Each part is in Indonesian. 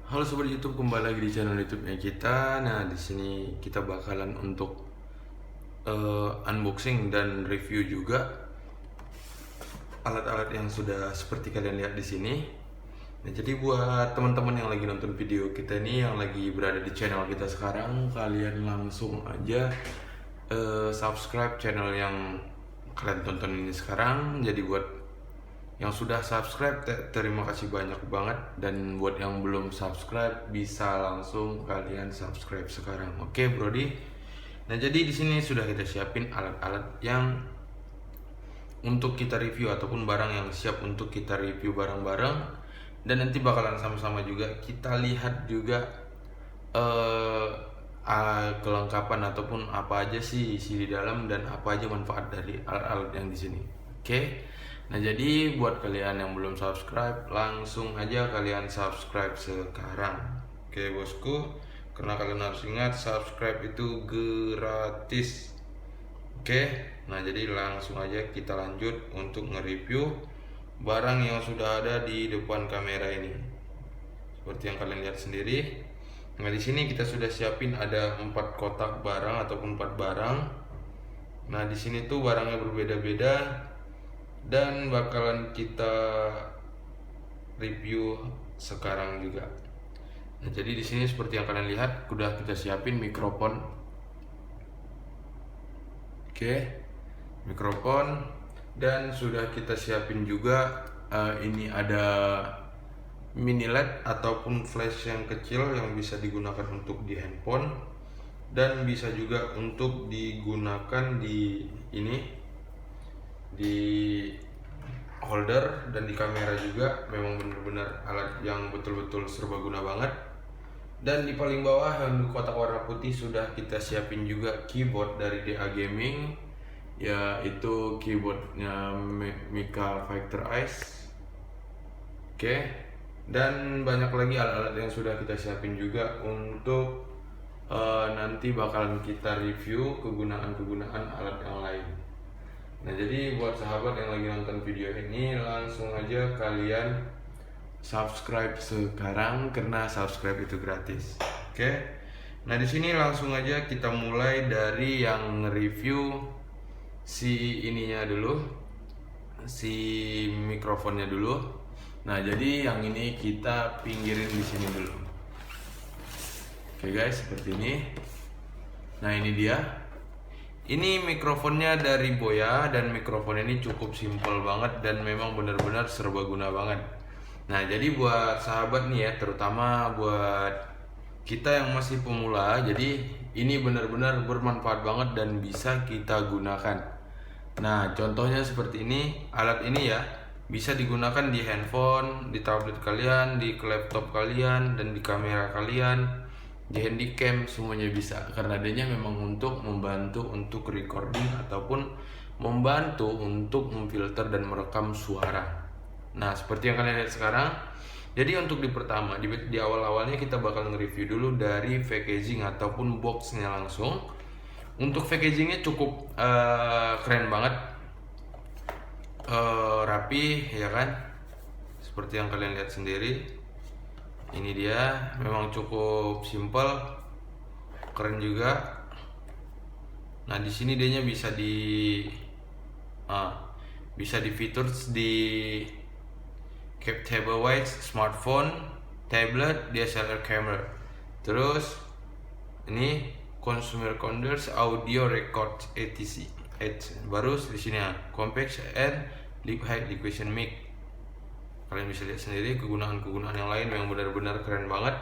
Halo sobat YouTube, kembali lagi di channel YouTube-nya kita. Nah, di sini kita bakalan untuk unboxing dan review juga alat-alat yang sudah seperti kalian lihat di sini. Nah, jadi buat teman-teman yang lagi nonton video kita ini, yang lagi berada di channel kita sekarang, kalian langsung aja subscribe channel yang kalian tonton ini sekarang. Jadi buat yang sudah subscribe, terima kasih banyak banget. Dan buat yang belum subscribe, bisa langsung kalian subscribe sekarang. Oke, Brody. Nah, jadi di sini sudah kita siapin alat-alat yang untuk kita review ataupun barang yang siap untuk kita review bareng-bareng. Dan nanti bakalan sama-sama juga kita lihat juga kelengkapan ataupun apa aja sih isi di dalam dan apa aja manfaat dari alat-alat yang di sini. Oke. Nah, jadi buat kalian yang belum subscribe, langsung aja kalian subscribe sekarang. Oke, bosku. Karena kalian harus ingat, subscribe itu gratis. Oke. Nah, jadi langsung aja kita lanjut untuk nge-review barang yang sudah ada di depan kamera ini. Seperti yang kalian lihat sendiri. Nah, di sini kita sudah siapin ada 4 kotak barang ataupun 4 barang. Nah, di sini tuh barangnya berbeda-beda dan bakalan kita review sekarang juga. Nah, jadi di sini seperti yang kalian lihat, udah kita siapin mikrofon. Oke, mikrofon, dan sudah kita siapin juga ini ada mini LED ataupun flash yang kecil yang bisa digunakan untuk di handphone dan bisa juga untuk digunakan di ini, di holder dan di kamera juga. Memang benar-benar alat yang betul-betul serbaguna banget. Dan di paling bawah yang di kotak warna putih sudah kita siapin juga keyboard dari DA Gaming, yaitu keyboardnya Mica Fighter Ice. Oke, dan banyak lagi alat-alat yang sudah kita siapin juga untuk nanti bakalan kita review kegunaan-kegunaan alat yang lain. Nah, jadi buat sahabat yang lagi nonton video ini, langsung aja kalian subscribe sekarang karena subscribe itu gratis. Oke. Nah, di sini langsung aja kita mulai dari yang review si ininya dulu, si mikrofonnya dulu. Nah, jadi yang ini kita pinggirin di sini dulu. Oke guys, seperti ini. Nah, ini dia. Ini mikrofonnya dari Boya, dan mikrofon ini cukup simpel banget dan memang benar-benar serbaguna banget. Nah, jadi buat sahabat nih ya, terutama buat kita yang masih pemula, jadi ini benar-benar bermanfaat banget dan bisa kita gunakan. Nah, contohnya seperti ini. Alat ini ya bisa digunakan di handphone, di tablet kalian, di laptop kalian, dan di kamera kalian, di handycam, semuanya bisa, karena adanya memang untuk membantu untuk recording ataupun membantu untuk memfilter dan merekam suara. Nah, seperti yang kalian lihat sekarang. Jadi untuk di pertama, di awal-awalnya kita bakal nge-review dulu dari packaging ataupun boxnya langsung. Untuk packagingnya cukup keren banget, rapi ya kan, seperti yang kalian lihat sendiri. Ini dia, memang cukup simple, keren juga. Nah, di sini dia bisa di features di table watch, smartphone, tablet, DSLR camera. Terus ini consumer controls, audio record etc. Baru di sini ya, compact and high definition mic. Kalian bisa lihat sendiri kegunaan-kegunaan yang lain yang benar-benar keren banget.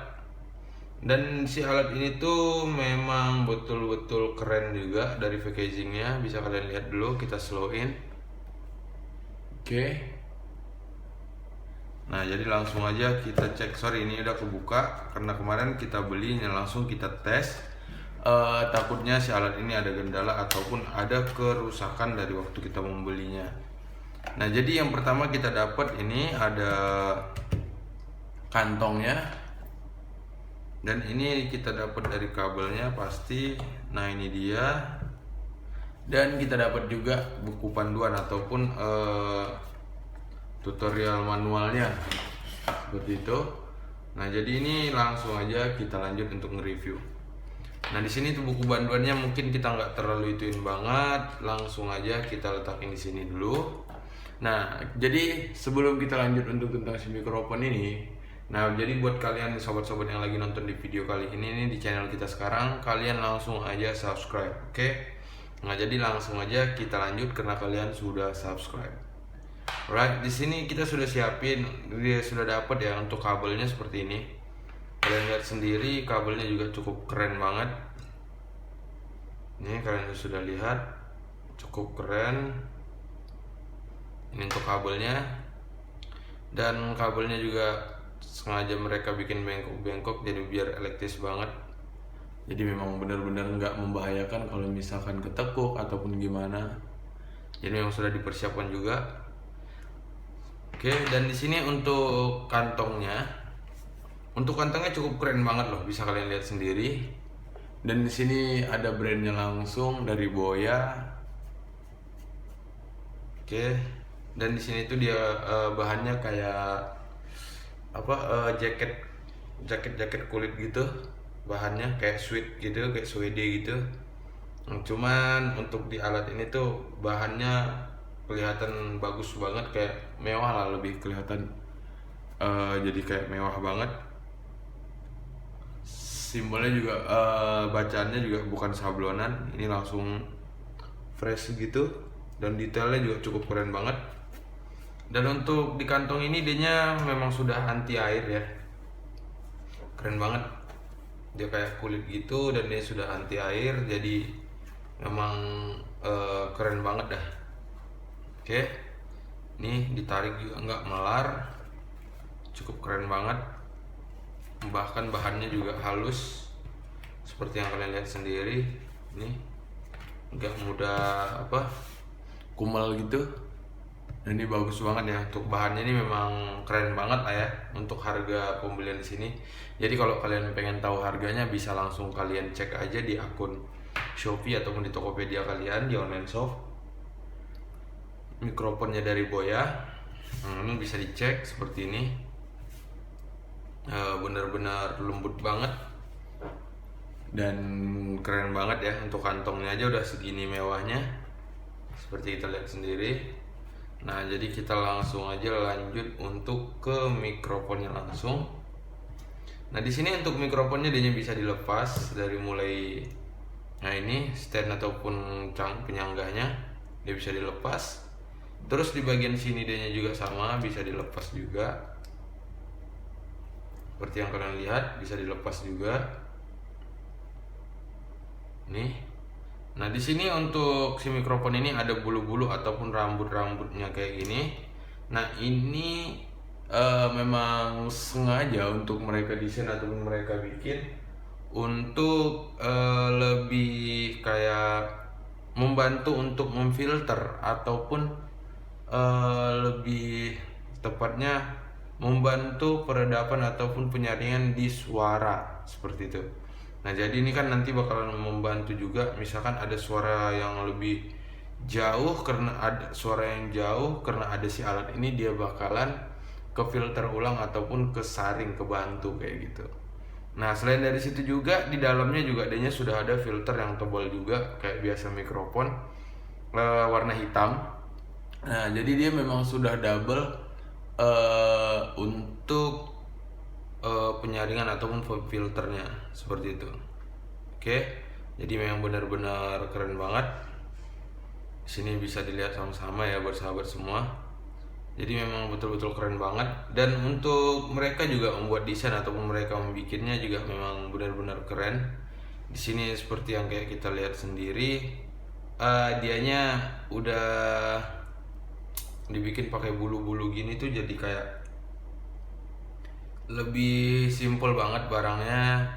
Dan si alat ini tuh memang betul-betul keren juga dari packagingnya. Bisa kalian lihat dulu, kita slowin. Oke. Nah, jadi langsung aja kita cek. Sorry, ini udah kebuka karena kemarin kita belinya, langsung kita tes. Takutnya si alat ini ada kendala ataupun ada kerusakan dari waktu kita membelinya. Nah, jadi yang pertama kita dapat ini ada kantongnya, dan ini kita dapat dari kabelnya pasti. Nah, ini dia. Dan kita dapat juga buku panduan ataupun tutorial manualnya seperti itu. Nah, jadi ini langsung aja kita lanjut untuk nge-review. Nah, di sini tuh buku panduannya mungkin kita nggak terlalu ituin banget, langsung aja kita letakin di sini dulu. Nah, jadi sebelum kita lanjut untuk tentang si mikrofon ini, nah jadi buat kalian sobat-sobat yang lagi nonton di video kali ini di channel kita sekarang, kalian langsung aja subscribe, oke? Nah, jadi langsung aja kita lanjut karena kalian sudah subscribe. Alright, di sini kita sudah siapin, dia sudah dapat ya untuk kabelnya seperti ini. Kalian lihat sendiri kabelnya juga cukup keren banget. Ini kalian sudah lihat cukup keren. Ini untuk kabelnya. Dan kabelnya juga sengaja mereka bikin bengkok-bengkok jadi biar elektris banget. Jadi memang benar-benar nggak membahayakan kalau misalkan ketekuk ataupun gimana. Jadi memang sudah dipersiapkan juga. Oke, dan di sini untuk kantongnya. Untuk kantongnya cukup keren banget loh, bisa kalian lihat sendiri. Dan di sini ada brandnya langsung dari Boya. Oke, dan di sini tuh dia bahannya kayak apa? Jaket kulit gitu. Bahannya kayak sweat gitu, kayak suede gitu. Cuman untuk di alat ini tuh bahannya kelihatan bagus banget, kayak mewah lah, lebih kelihatan jadi kayak mewah banget. Simbolnya juga bacaannya juga bukan sablonan, ini langsung fresh gitu, dan detailnya juga cukup keren banget. Dan untuk di kantong ini dia memang sudah anti air ya, keren banget. Dia kayak kulit gitu dan dia sudah anti air, jadi memang keren banget dah. Oke, nih ditarik juga nggak melar, cukup keren banget. Bahkan bahannya juga halus seperti yang kalian lihat sendiri. Ini nggak mudah kumal gitu. Dan ini bagus banget ya, untuk bahannya ini memang keren banget lah ya untuk harga pembelian di sini. Jadi kalau kalian pengen tahu harganya bisa langsung kalian cek aja di akun Shopee ataupun di Tokopedia kalian di online shop. Mikrofonnya dari Boya, ini bisa dicek seperti ini. Bener-bener lembut banget dan keren banget ya. Untuk kantongnya aja udah segini mewahnya, seperti kita lihat sendiri. Nah, jadi kita langsung aja lanjut untuk ke mikrofonnya langsung. Nah, di sini untuk mikrofonnya dia bisa dilepas dari mulai, nah ini stand ataupun penyangganya dia bisa dilepas. Terus di bagian sini dia juga sama, bisa dilepas juga. Seperti yang kalian lihat, bisa dilepas juga. Nih. Nah, di sini untuk si mikrofon ini ada bulu-bulu ataupun rambut-rambutnya kayak gini. Nah, ini memang sengaja untuk mereka desain ataupun mereka bikin untuk lebih kayak membantu untuk memfilter ataupun lebih tepatnya membantu peredapan ataupun penyaringan di suara seperti itu. Nah, jadi ini kan nanti bakalan membantu juga, misalkan ada suara yang lebih jauh karena ada suara yang jauh karena ada si alat ini, dia bakalan ke filter ulang ataupun ke saring, kebantu kayak gitu. Nah, selain dari situ juga di dalamnya juga adanya sudah ada filter yang tebal juga kayak biasa mikrofon, warna hitam. Nah, jadi dia memang sudah double untuk penyaringan ataupun filternya seperti itu. Oke, jadi memang benar-benar keren banget. Sini bisa dilihat sama-sama ya bersahabat semua. Jadi memang betul-betul keren banget. Dan untuk mereka juga membuat desain ataupun mereka membikinnya juga memang benar-benar keren. Di sini seperti yang kayak kita lihat sendiri, dianya udah dibikin pakai bulu-bulu gini tuh, jadi kayak lebih simple banget barangnya,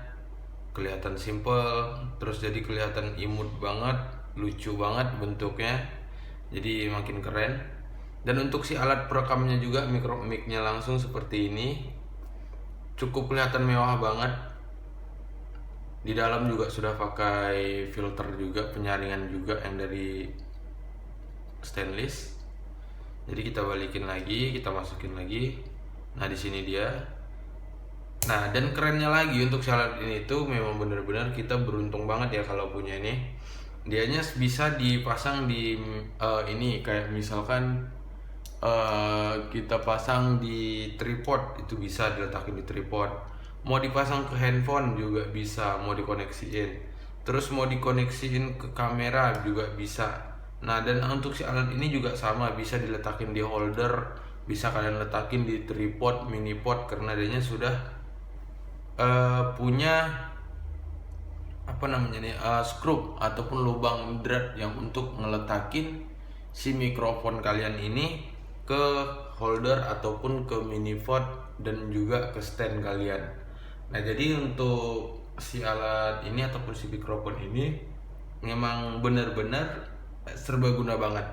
kelihatan simple, terus jadi kelihatan imut banget, lucu banget bentuknya, jadi makin keren. Dan untuk si alat perekamnya juga, mic-nya langsung seperti ini, cukup kelihatan mewah banget. Di dalam juga sudah pakai filter juga, penyaringan juga yang dari stainless. Jadi kita balikin lagi, kita masukin lagi. Nah, di sini dia. Nah, dan kerennya lagi untuk si alat ini tuh memang benar-benar kita beruntung banget ya kalau punya ini. Dianya bisa dipasang di ini kayak misalkan kita pasang di tripod, itu bisa diletakin di tripod. Mau dipasang ke handphone juga bisa, mau dikoneksiin. Terus mau dikoneksiin ke kamera juga bisa. Nah, dan untuk si alat ini juga sama, bisa diletakin di holder, bisa kalian letakin di tripod, mini pod, karena adanya sudah punya apa namanya nih, skrup ataupun lubang drat yang untuk ngeletakin si mikrofon kalian ini ke holder ataupun ke mini pod dan juga ke stand kalian. Nah, jadi untuk si alat ini ataupun si mikrofon ini memang benar-benar serbaguna banget.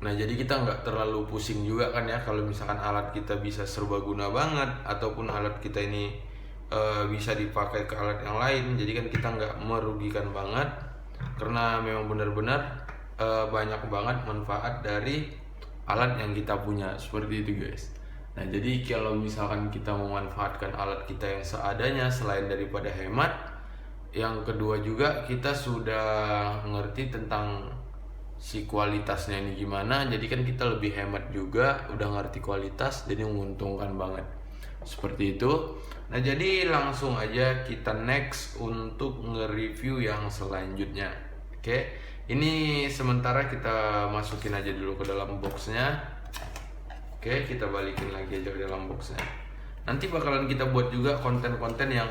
Nah, jadi kita nggak terlalu pusing juga kan ya kalau misalkan alat kita bisa serbaguna banget ataupun alat kita ini bisa dipakai ke alat yang lain. Jadi kan kita nggak merugikan banget karena memang benar-benar banyak banget manfaat dari alat yang kita punya, seperti itu guys. Nah, jadi kalau misalkan kita memanfaatkan alat kita yang seadanya, selain daripada hemat, yang kedua juga kita sudah ngerti tentang si kualitasnya ini gimana. Jadi kan kita lebih hemat juga, udah ngerti kualitas, jadi menguntungkan banget, seperti itu. Nah, jadi langsung aja kita next untuk nge-review yang selanjutnya. Oke, ini sementara kita masukin aja dulu ke dalam boxnya. Oke, kita balikin lagi aja ke dalam boxnya. Nanti bakalan kita buat juga konten-konten yang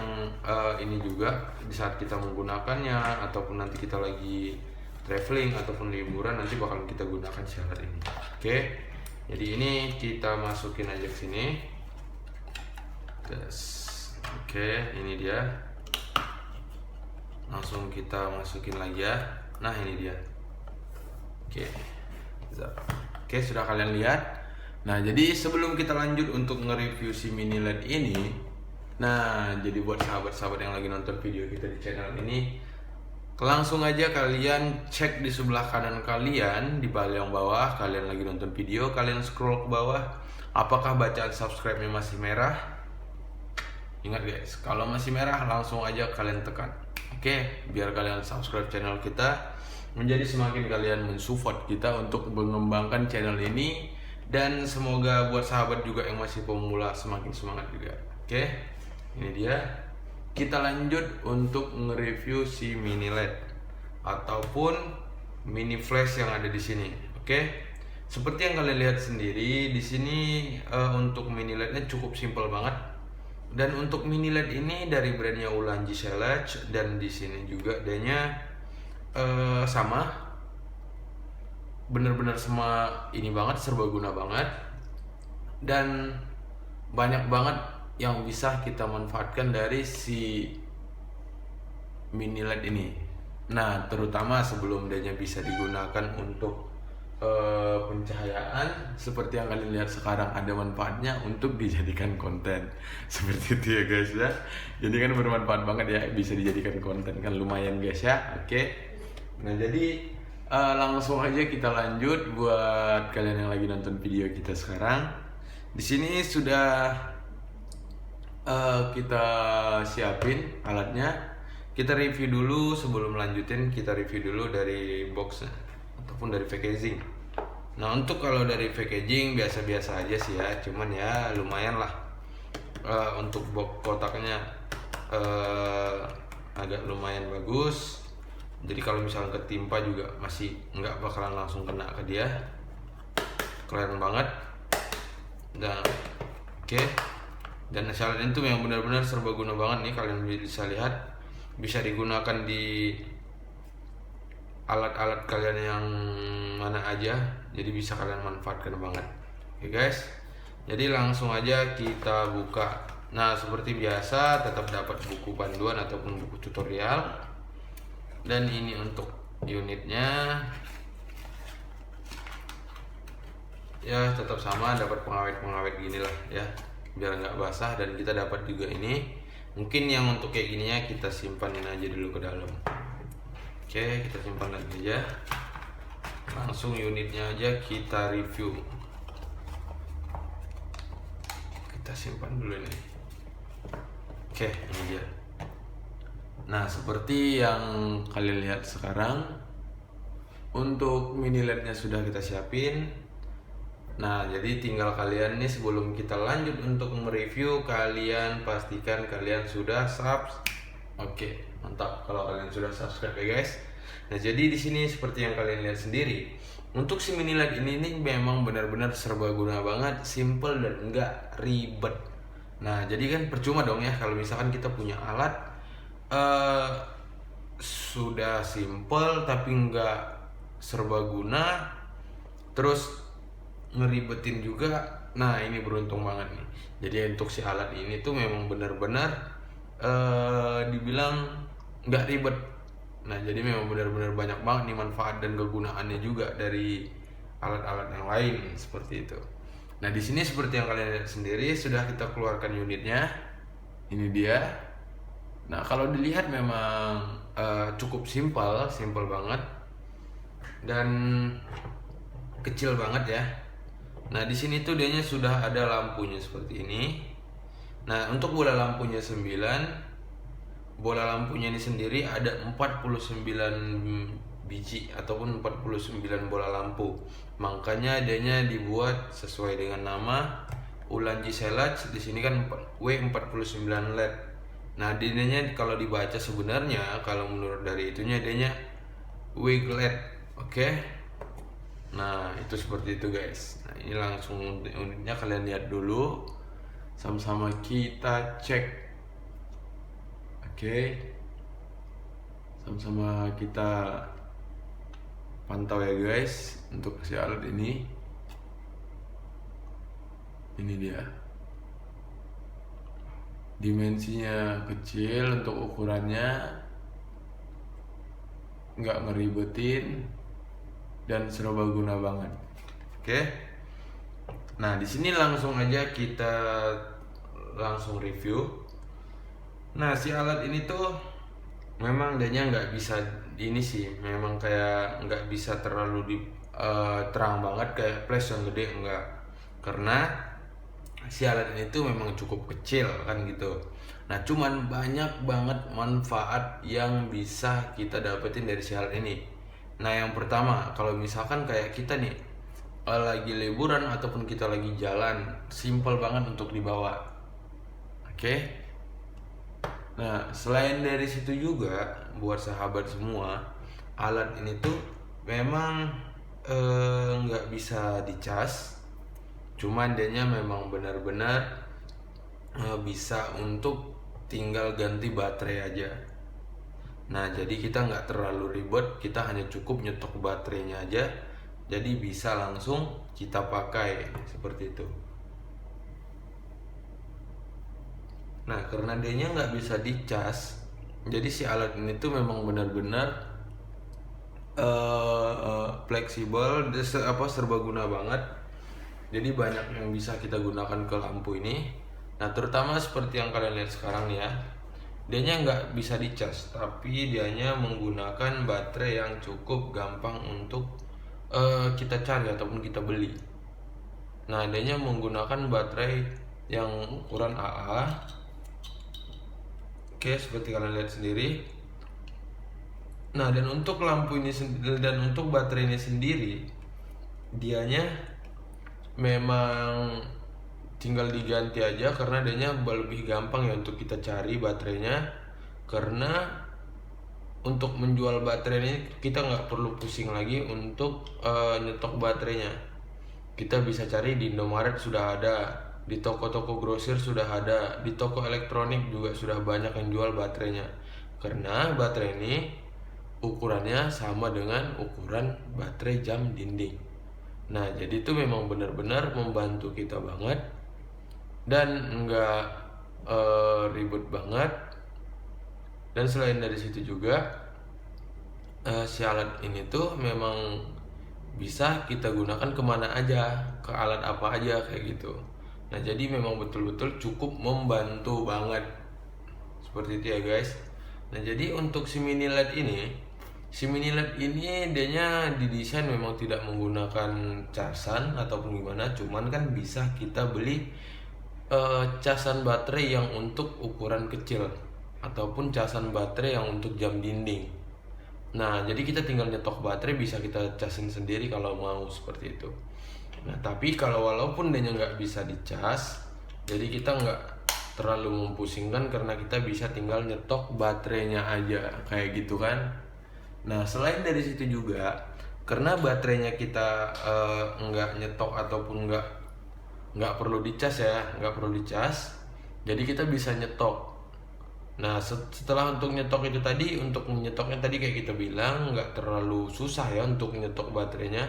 ini juga di saat kita menggunakannya, ataupun nanti kita lagi traveling ataupun liburan, nanti bakalan kita gunakan si alat ini. Oke, jadi ini kita masukin aja ke sini. Oke, ini dia. Langsung kita masukin lagi ya. Nah, ini dia. Oke, sudah kalian lihat. Nah, jadi sebelum kita lanjut untuk nge-review si mini LED ini, nah, jadi buat sahabat-sahabat yang lagi nonton video kita di channel ini, langsung aja kalian cek di sebelah kanan kalian, di bagian bawah, kalian lagi nonton video, kalian scroll ke bawah, apakah bacaan subscribe-nya masih merah? Ingat guys, kalau masih merah langsung aja kalian tekan. Oke, biar kalian subscribe channel kita, menjadi semakin kalian mensupport kita untuk mengembangkan channel ini, dan semoga buat sahabat juga yang masih pemula semakin semangat juga. Oke, ini dia. Kita lanjut untuk nge-review si mini LED ataupun mini flash yang ada di sini. Oke, seperti yang kalian lihat sendiri di sini, untuk mini LED-nya cukup simpel banget. Dan untuk mini LED ini dari brandnya Ulanzi Select, dan di sini juga adanya sama, bener-bener semua ini banget, serbaguna banget, dan banyak banget yang bisa kita manfaatkan dari si mini LED ini. Nah, terutama sebelum dia bisa digunakan untuk pencahayaan, seperti yang kalian lihat sekarang, ada manfaatnya untuk dijadikan konten seperti itu ya guys ya. Jadi kan bermanfaat banget ya, bisa dijadikan konten kan, lumayan guys ya. Oke, nah jadi langsung aja kita lanjut buat kalian yang lagi nonton video kita sekarang. Di sini sudah kita siapin alatnya. Kita review dulu, sebelum lanjutin kita review dulu dari boxnya ataupun dari packaging. Nah, untuk kalau dari packaging biasa-biasa aja sih ya, cuman ya lumayan lah. Untuk box kotaknya agak lumayan bagus. Jadi kalau misalnya ketimpa juga masih nggak bakalan langsung kena ke dia. Keren banget. Dan oke. Dan alat ini tuh yang benar-benar serbaguna banget nih, kalian bisa lihat, bisa digunakan di alat-alat kalian yang mana aja, jadi bisa kalian manfaatkan banget. Oke guys, jadi langsung aja kita buka. Nah, seperti biasa tetap dapat buku panduan ataupun buku tutorial, dan ini untuk unitnya ya tetap sama, dapat pengawet-pengawet gini lah ya, biar nggak basah. Dan kita dapat juga ini, mungkin yang untuk kayak gininya kita simpanin aja dulu ke dalam. Oke, kita simpan lagi aja. Langsung unitnya aja kita review. Kita simpan dulu ini. Oke, ini dia. Nah, seperti yang kalian lihat sekarang, untuk mini LED-nya sudah kita siapin. Nah, jadi tinggal kalian nih, sebelum kita lanjut untuk mereview, kalian pastikan kalian sudah Oke, mantap kalau kalian sudah subscribe ya guys. Nah, jadi di sini seperti yang kalian lihat sendiri, untuk si mini LED ini nih memang benar-benar serbaguna banget, simple dan enggak ribet. Nah, jadi kan percuma dong ya kalau misalkan kita punya alat sudah simple tapi enggak serbaguna, terus ngeribetin juga. Nah, ini beruntung banget nih. Jadi untuk si alat ini tuh memang benar-benar dibilang nggak ribet. Nah, jadi memang benar-benar banyak banget nih manfaat dan kegunaannya juga dari alat-alat yang lain seperti itu. Nah, di sini seperti yang kalian lihat sendiri, sudah kita keluarkan unitnya. Ini dia. Nah, kalau dilihat memang cukup simple banget dan kecil banget ya. Nah, di sini tuh dianya sudah ada lampunya seperti ini. Nah, untuk bola lampunya 9. Bola lampunya ini sendiri ada 49 biji ataupun 49 bola lampu. Makanya adanya dibuat sesuai dengan nama Ulanzi Selage. Di sini kan W49 LED. Nah, adanya kalau dibaca sebenarnya, kalau menurut dari itunya adanya W LED. Oke. Nah, itu seperti itu guys. Nah, ini langsung unitnya kalian lihat dulu. Sama-sama kita cek. Oke. Sama-sama kita pantau ya guys untuk si alat ini. Ini dia. Dimensinya kecil untuk ukurannya, nggak ngeribetin dan serbaguna banget. Oke. Nah, di sini langsung aja kita langsung review. Nah, si alat ini tuh memang adanya nggak bisa ini sih, memang kayak nggak bisa terlalu terang banget kayak flash yang gede, enggak. Karena si alat ini tuh memang cukup kecil kan gitu. Nah, cuman banyak banget manfaat yang bisa kita dapetin dari si alat ini. Nah, yang pertama, kalau misalkan kayak kita nih lagi liburan ataupun kita lagi jalan, simple banget untuk dibawa. Oke. Nah, selain dari situ juga buat sahabat semua, alat ini tuh memang nggak bisa dicas, cuman dianya memang benar-benar bisa untuk tinggal ganti baterai aja. Nah, jadi kita nggak terlalu ribet, kita hanya cukup nyetok baterainya aja, jadi bisa langsung kita pakai seperti itu. Nah, karena dianya nggak bisa dicas, jadi si alat ini tuh memang benar-benar fleksibel, serbaguna banget. Jadi banyak yang bisa kita gunakan ke lampu ini. Nah, terutama seperti yang kalian lihat sekarang nih ya, dianya nggak bisa dicas, tapi dianya menggunakan baterai yang cukup gampang untuk kita cari ataupun kita beli. Nah, dianya menggunakan baterai yang ukuran AA. Oke, seperti kalian lihat sendiri. Nah, dan untuk lampu ini dan untuk baterai ini sendiri, dianya memang tinggal diganti aja karena dianya lebih gampang ya untuk kita cari baterainya. Karena untuk menjual baterai ini kita nggak perlu pusing lagi untuk nyetok baterainya. Kita bisa cari di Indomaret sudah ada, di toko-toko grosir sudah ada, di toko elektronik juga sudah banyak yang jual baterainya. Karena baterai ini ukurannya sama dengan ukuran baterai jam dinding. Nah, jadi itu memang benar-benar membantu kita banget dan enggak ribet banget. Dan selain dari situ juga si alat ini tuh memang bisa kita gunakan kemana aja, ke alat apa aja kayak gitu. Nah, jadi memang betul-betul cukup membantu banget seperti itu ya guys. Nah, jadi untuk si mini LED ini dianya didesain memang tidak menggunakan casan ataupun gimana, cuman kan bisa kita beli casan baterai yang untuk ukuran kecil ataupun casan baterai yang untuk jam dinding. Nah, jadi kita tinggal nyetok baterai, bisa kita casin sendiri kalau mau seperti itu. Nah, tapi kalau walaupun dia nggak bisa dicas, jadi kita nggak terlalu mempusingkan karena kita bisa tinggal nyetok baterainya aja kayak gitu kan. Nah, selain dari situ juga, karena baterainya kita nggak nyetok ataupun nggak perlu dicas ya, nggak perlu dicas, jadi kita bisa nyetok. Nah, setelah untuk nyetok itu tadi, untuk menyetoknya tadi kayak kita bilang nggak terlalu susah ya untuk nyetok baterainya,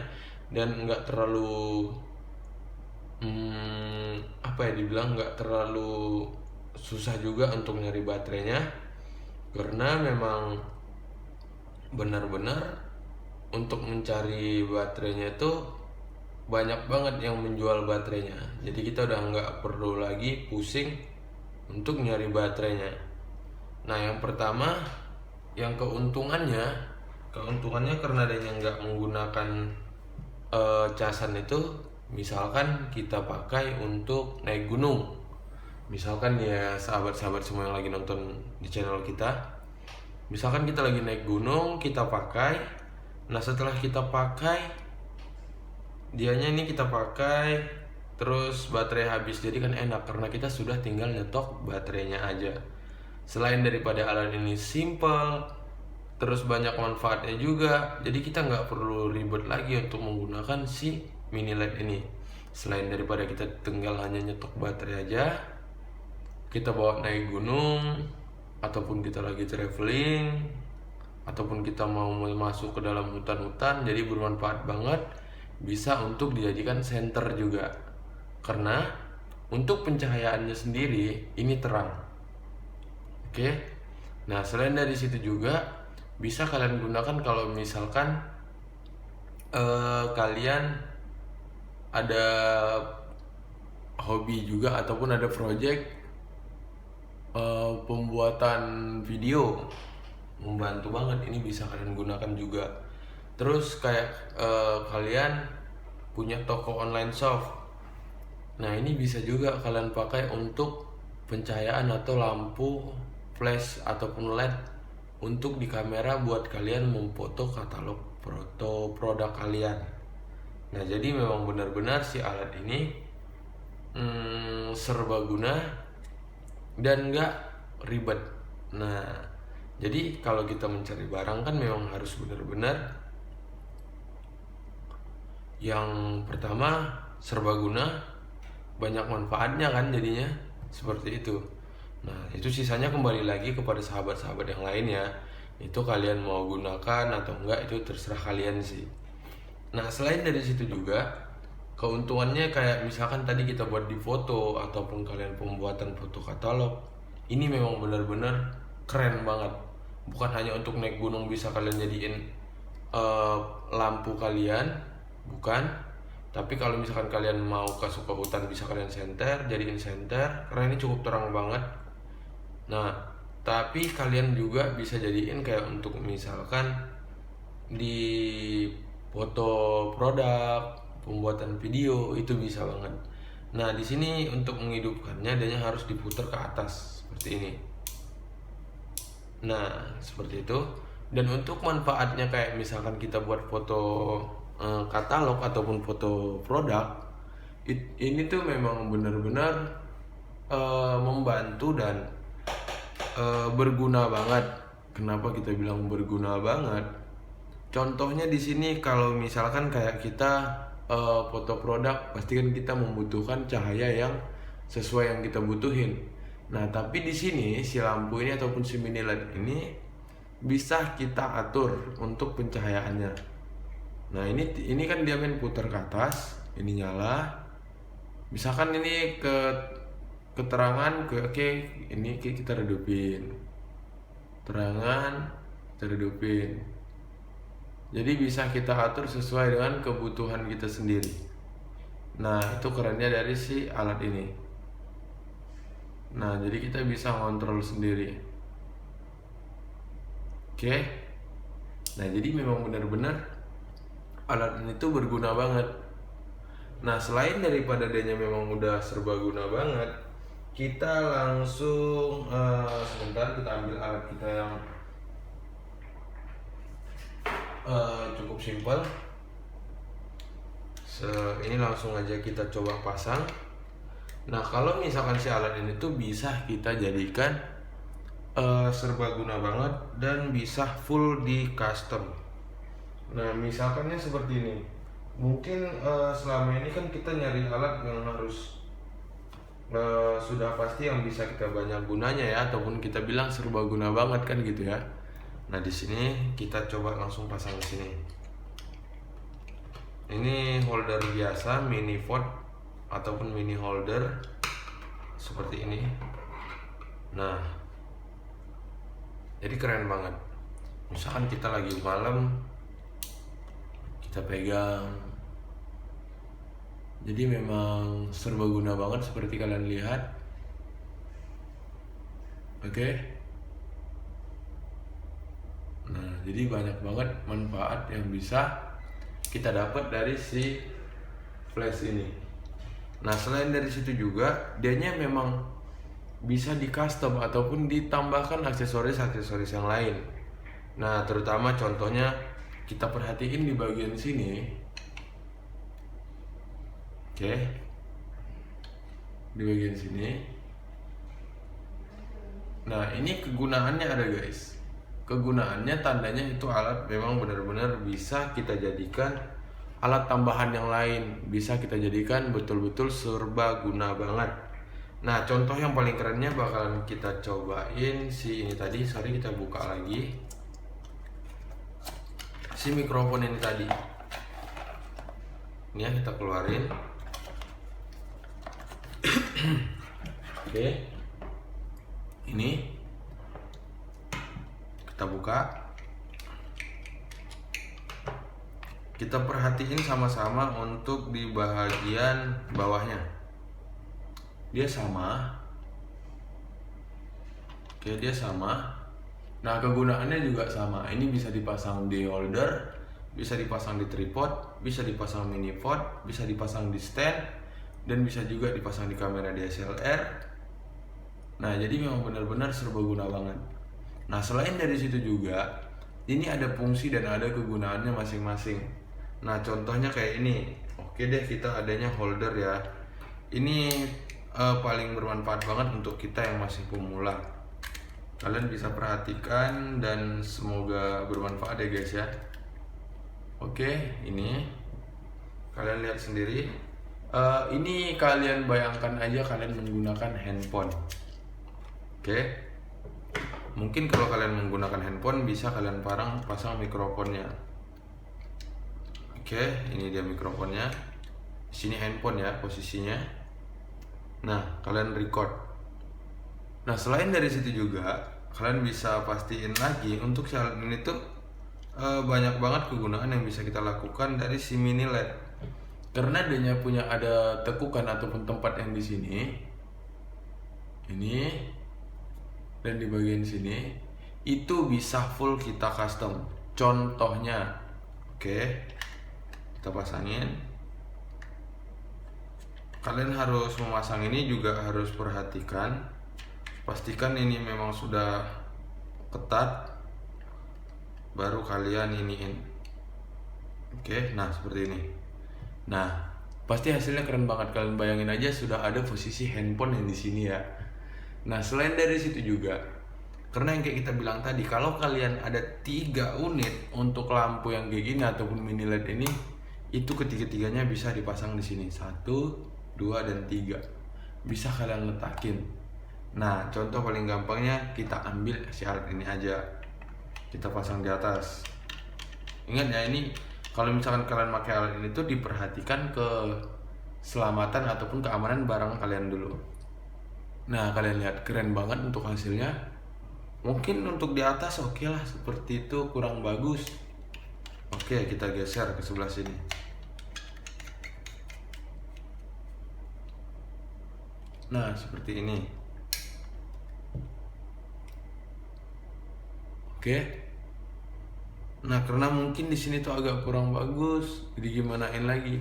dan nggak terlalu apa ya dibilang, nggak terlalu susah juga untuk nyari baterainya, karena memang benar-benar untuk mencari baterainya itu banyak banget yang menjual baterainya. Jadi kita udah nggak perlu lagi pusing untuk nyari baterainya. Nah, yang pertama, yang keuntungannya karena adanya nggak menggunakan casan itu, misalkan kita pakai untuk naik gunung. Misalkan ya sahabat-sahabat semua yang lagi nonton di channel kita, misalkan kita lagi naik gunung, kita pakai. Nah, setelah kita pakai, dianya ini kita pakai terus baterai habis, jadi kan enak karena kita sudah tinggal nyetok baterainya aja. Selain daripada alat ini simple, terus banyak manfaatnya juga, jadi kita nggak perlu ribet lagi untuk menggunakan si mini LED ini. Selain daripada kita tinggal hanya nyetok baterai aja, kita bawa naik gunung, ataupun kita lagi traveling, ataupun kita mau masuk ke dalam hutan-hutan, jadi bermanfaat banget. Bisa untuk dijadikan senter juga, karena untuk pencahayaannya sendiri ini terang. Oke. Nah, selain dari situ juga bisa kalian gunakan kalau misalkan kalian ada hobi juga ataupun ada project pembuatan video, membantu banget, ini bisa kalian gunakan juga. Terus kayak kalian punya toko online shop, nah ini bisa juga kalian pakai untuk pencahayaan atau lampu flash ataupun LED untuk di kamera buat kalian memfoto katalog produk kalian. Nah, jadi memang benar-benar si alat ini serbaguna dan nggak ribet. Nah, jadi kalau kita mencari barang kan memang harus benar-benar yang pertama serbaguna, banyak manfaatnya kan jadinya seperti itu. Nah, itu sisanya kembali lagi kepada sahabat-sahabat yang lain ya. Itu kalian mau gunakan atau enggak itu terserah kalian sih. Nah, selain dari situ juga keuntungannya kayak misalkan tadi kita buat di foto ataupun kalian pembuatan foto katalog, ini memang benar-benar keren banget. Bukan hanya untuk naik gunung bisa kalian jadiin lampu kalian, bukan. Tapi kalau misalkan kalian mau ke suka hutan bisa kalian jadiin senter, karena ini cukup terang banget. Nah, tapi kalian juga bisa jadiin kayak untuk misalkan di foto produk, pembuatan video, itu bisa banget. Nah, di sini untuk menghidupkannya adanya harus diputar ke atas seperti ini. Nah, seperti itu. Dan untuk manfaatnya kayak misalkan kita buat foto katalog ataupun foto produk, ini tuh memang benar-benar membantu dan berguna banget. Kenapa kita bilang berguna banget? Contohnya di sini kalau misalkan kayak kita foto produk, pasti kan kita membutuhkan cahaya yang sesuai yang kita butuhin. Nah, tapi di sini si lampu ini ataupun si mini LED ini bisa kita atur untuk pencahayaannya. Nah, ini kan dia main putar ke atas, ini nyala. Misalkan ini keterangan oke, ini kita redupin. Terangan kita redupin. Jadi bisa kita atur sesuai dengan kebutuhan kita sendiri. Nah, itu kerennya dari si alat ini. Nah, jadi kita bisa ngontrol sendiri. Oke. Nah, jadi memang benar-benar alat ini tuh berguna banget. Nah, selain daripada adanya memang udah serbaguna banget, kita langsung sebentar, kita ambil alat kita yang cukup simpel. Ini langsung aja kita coba pasang. Nah, kalau misalkan si alat ini tuh bisa kita jadikan serbaguna banget dan bisa full di custom. Nah, misalkannya seperti ini. Mungkin selama ini kan kita nyari alat yang harus sudah pasti yang bisa kita banyak gunanya ya, ataupun kita bilang serbaguna banget kan gitu ya. Nah, di sini kita coba langsung pasang di sini. Ini holder biasa, mini pot ataupun mini holder seperti ini. Nah, jadi keren banget. Misalkan kita lagi malam, kita pegang. Jadi memang serbaguna banget seperti kalian lihat. Oke. Nah, jadi banyak banget manfaat yang bisa kita dapat dari si flash ini. Nah, selain dari situ juga, dianya memang bisa di custom ataupun ditambahkan aksesoris-aksesoris yang lain. Nah, terutama contohnya kita perhatiin di bagian sini. Oke. Di bagian sini. Nah, ini kegunaannya ada guys. Kegunaannya tandanya itu alat memang benar-benar bisa kita jadikan alat tambahan yang lain, bisa kita jadikan betul-betul serbaguna banget. Nah, contoh yang paling kerennya bakalan kita cobain si ini tadi. Sorry, kita buka lagi si mikrofon ini tadi. Ini ya, kita keluarin. Oke, ini kita buka, kita perhatiin sama-sama untuk di bagian bawahnya dia sama. Oke, dia sama. Nah, kegunaannya juga sama. Ini bisa dipasang di holder, bisa dipasang di tripod, bisa dipasang mini pot, bisa dipasang di stand, dan bisa juga dipasang di kamera DSLR. Nah, jadi memang benar-benar serbaguna banget. Nah, selain dari situ juga, ini ada fungsi dan ada kegunaannya masing-masing. Nah, contohnya kayak ini. Oke deh, kita adanya holder ya. Ini paling bermanfaat banget untuk kita yang masih pemula. Kalian bisa perhatikan dan semoga bermanfaat ya guys ya. Oke, ini kalian lihat sendiri. Ini kalian bayangkan aja kalian menggunakan handphone. Oke. Mungkin kalau kalian menggunakan handphone bisa kalian pasang mikrofonnya. Oke, ini dia mikrofonnya. Di sini handphone ya posisinya. Nah, kalian record. Nah, selain dari situ juga kalian bisa pastiin lagi untuk si alat ini tuh banyak banget kegunaan yang bisa kita lakukan dari si mini LED. Karena dia punya ada tekukan ataupun tempat yang di sini. Ini dan di bagian sini itu bisa full kita custom. Contohnya, oke, kita pasangin. Kalian harus memasang ini juga harus perhatikan, pastikan ini memang sudah ketat, baru kalian iniin. Oke, nah seperti ini. Nah, pasti hasilnya keren banget. Kalian bayangin aja sudah ada posisi handphone yang di sini ya. Nah, selain dari situ juga, karena yang kayak kita bilang tadi, kalau kalian ada 3 unit untuk lampu yang kayak gini ataupun mini LED ini, itu ketiga-tiganya bisa dipasang di sini. 1, 2, dan 3 bisa kalian letakin. Nah, contoh paling gampangnya kita ambil si alat ini aja, kita pasang di atas. Ingat ya, ini kalau misalkan kalian pakai alat ini tuh diperhatikan keselamatan ataupun keamanan barang kalian dulu. Nah, kalian lihat keren banget untuk hasilnya. Mungkin untuk di atas oke lah, seperti itu kurang bagus. Oke, kita geser ke sebelah sini. Nah, seperti ini. Oke. Nah, karena mungkin di sini tuh agak kurang bagus, jadi gimanain lagi?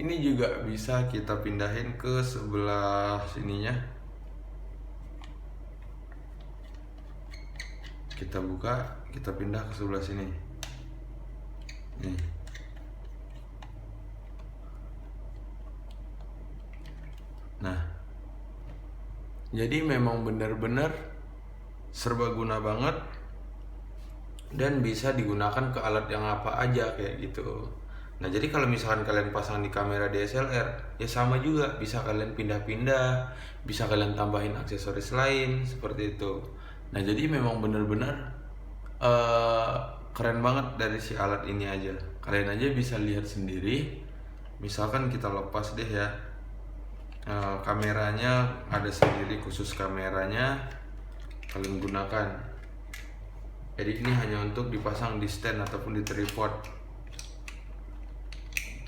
Ini juga bisa kita pindahin ke sebelah sininya. kita buka, kita pindah ke sebelah sini nih. Nah, jadi memang benar-benar serbaguna banget dan bisa digunakan ke alat yang apa aja kayak gitu. Nah, jadi kalau misalkan kalian pasang di kamera DSLR, ya sama juga, bisa kalian pindah-pindah, bisa kalian tambahin aksesoris lain seperti itu. Nah, jadi memang benar-benar keren banget dari si alat ini aja. Kalian aja bisa lihat sendiri. Misalkan kita lepas deh ya, kameranya ada sendiri, khusus kameranya kalian gunakan. Jadi ini hanya untuk dipasang di stand ataupun di tripod.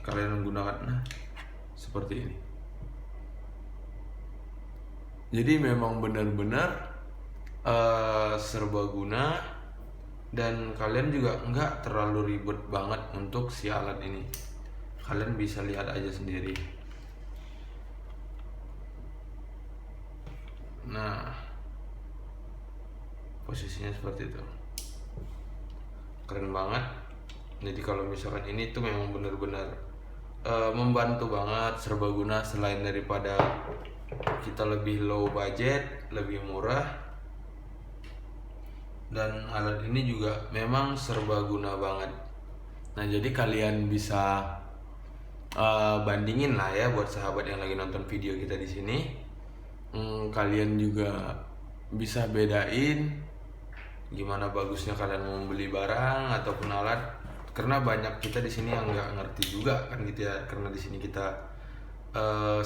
Kalian menggunakan seperti ini. Jadi memang benar-benar serbaguna, dan kalian juga nggak terlalu ribet banget untuk si alat ini. Kalian bisa lihat aja sendiri. Nah, posisinya seperti itu, keren banget. Jadi kalau misalkan ini tuh memang benar-benar membantu banget, serbaguna. Selain daripada kita lebih low budget, lebih murah, dan alat ini juga memang serbaguna banget. Nah, jadi kalian bisa bandingin lah ya buat sahabat yang lagi nonton video kita di sini. Kalian juga bisa bedain gimana bagusnya kalian mau membeli barang ataupun alat, karena banyak kita di sini yang nggak ngerti juga kan gitu ya, karena di sini kita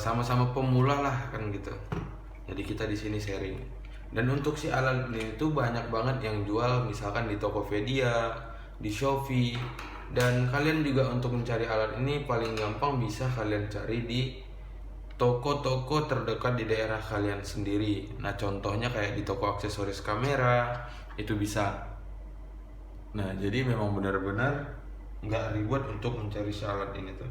sama-sama pemula lah kan gitu. Jadi kita di sini sharing. Dan untuk si alat ini tuh banyak banget yang jual, misalkan di Tokopedia, di Shopee, dan kalian juga untuk mencari alat ini paling gampang bisa kalian cari di toko-toko terdekat di daerah kalian sendiri. Nah, contohnya kayak di toko aksesoris kamera itu bisa. Nah, jadi memang benar-benar nggak ribet untuk mencari si alat ini tuh.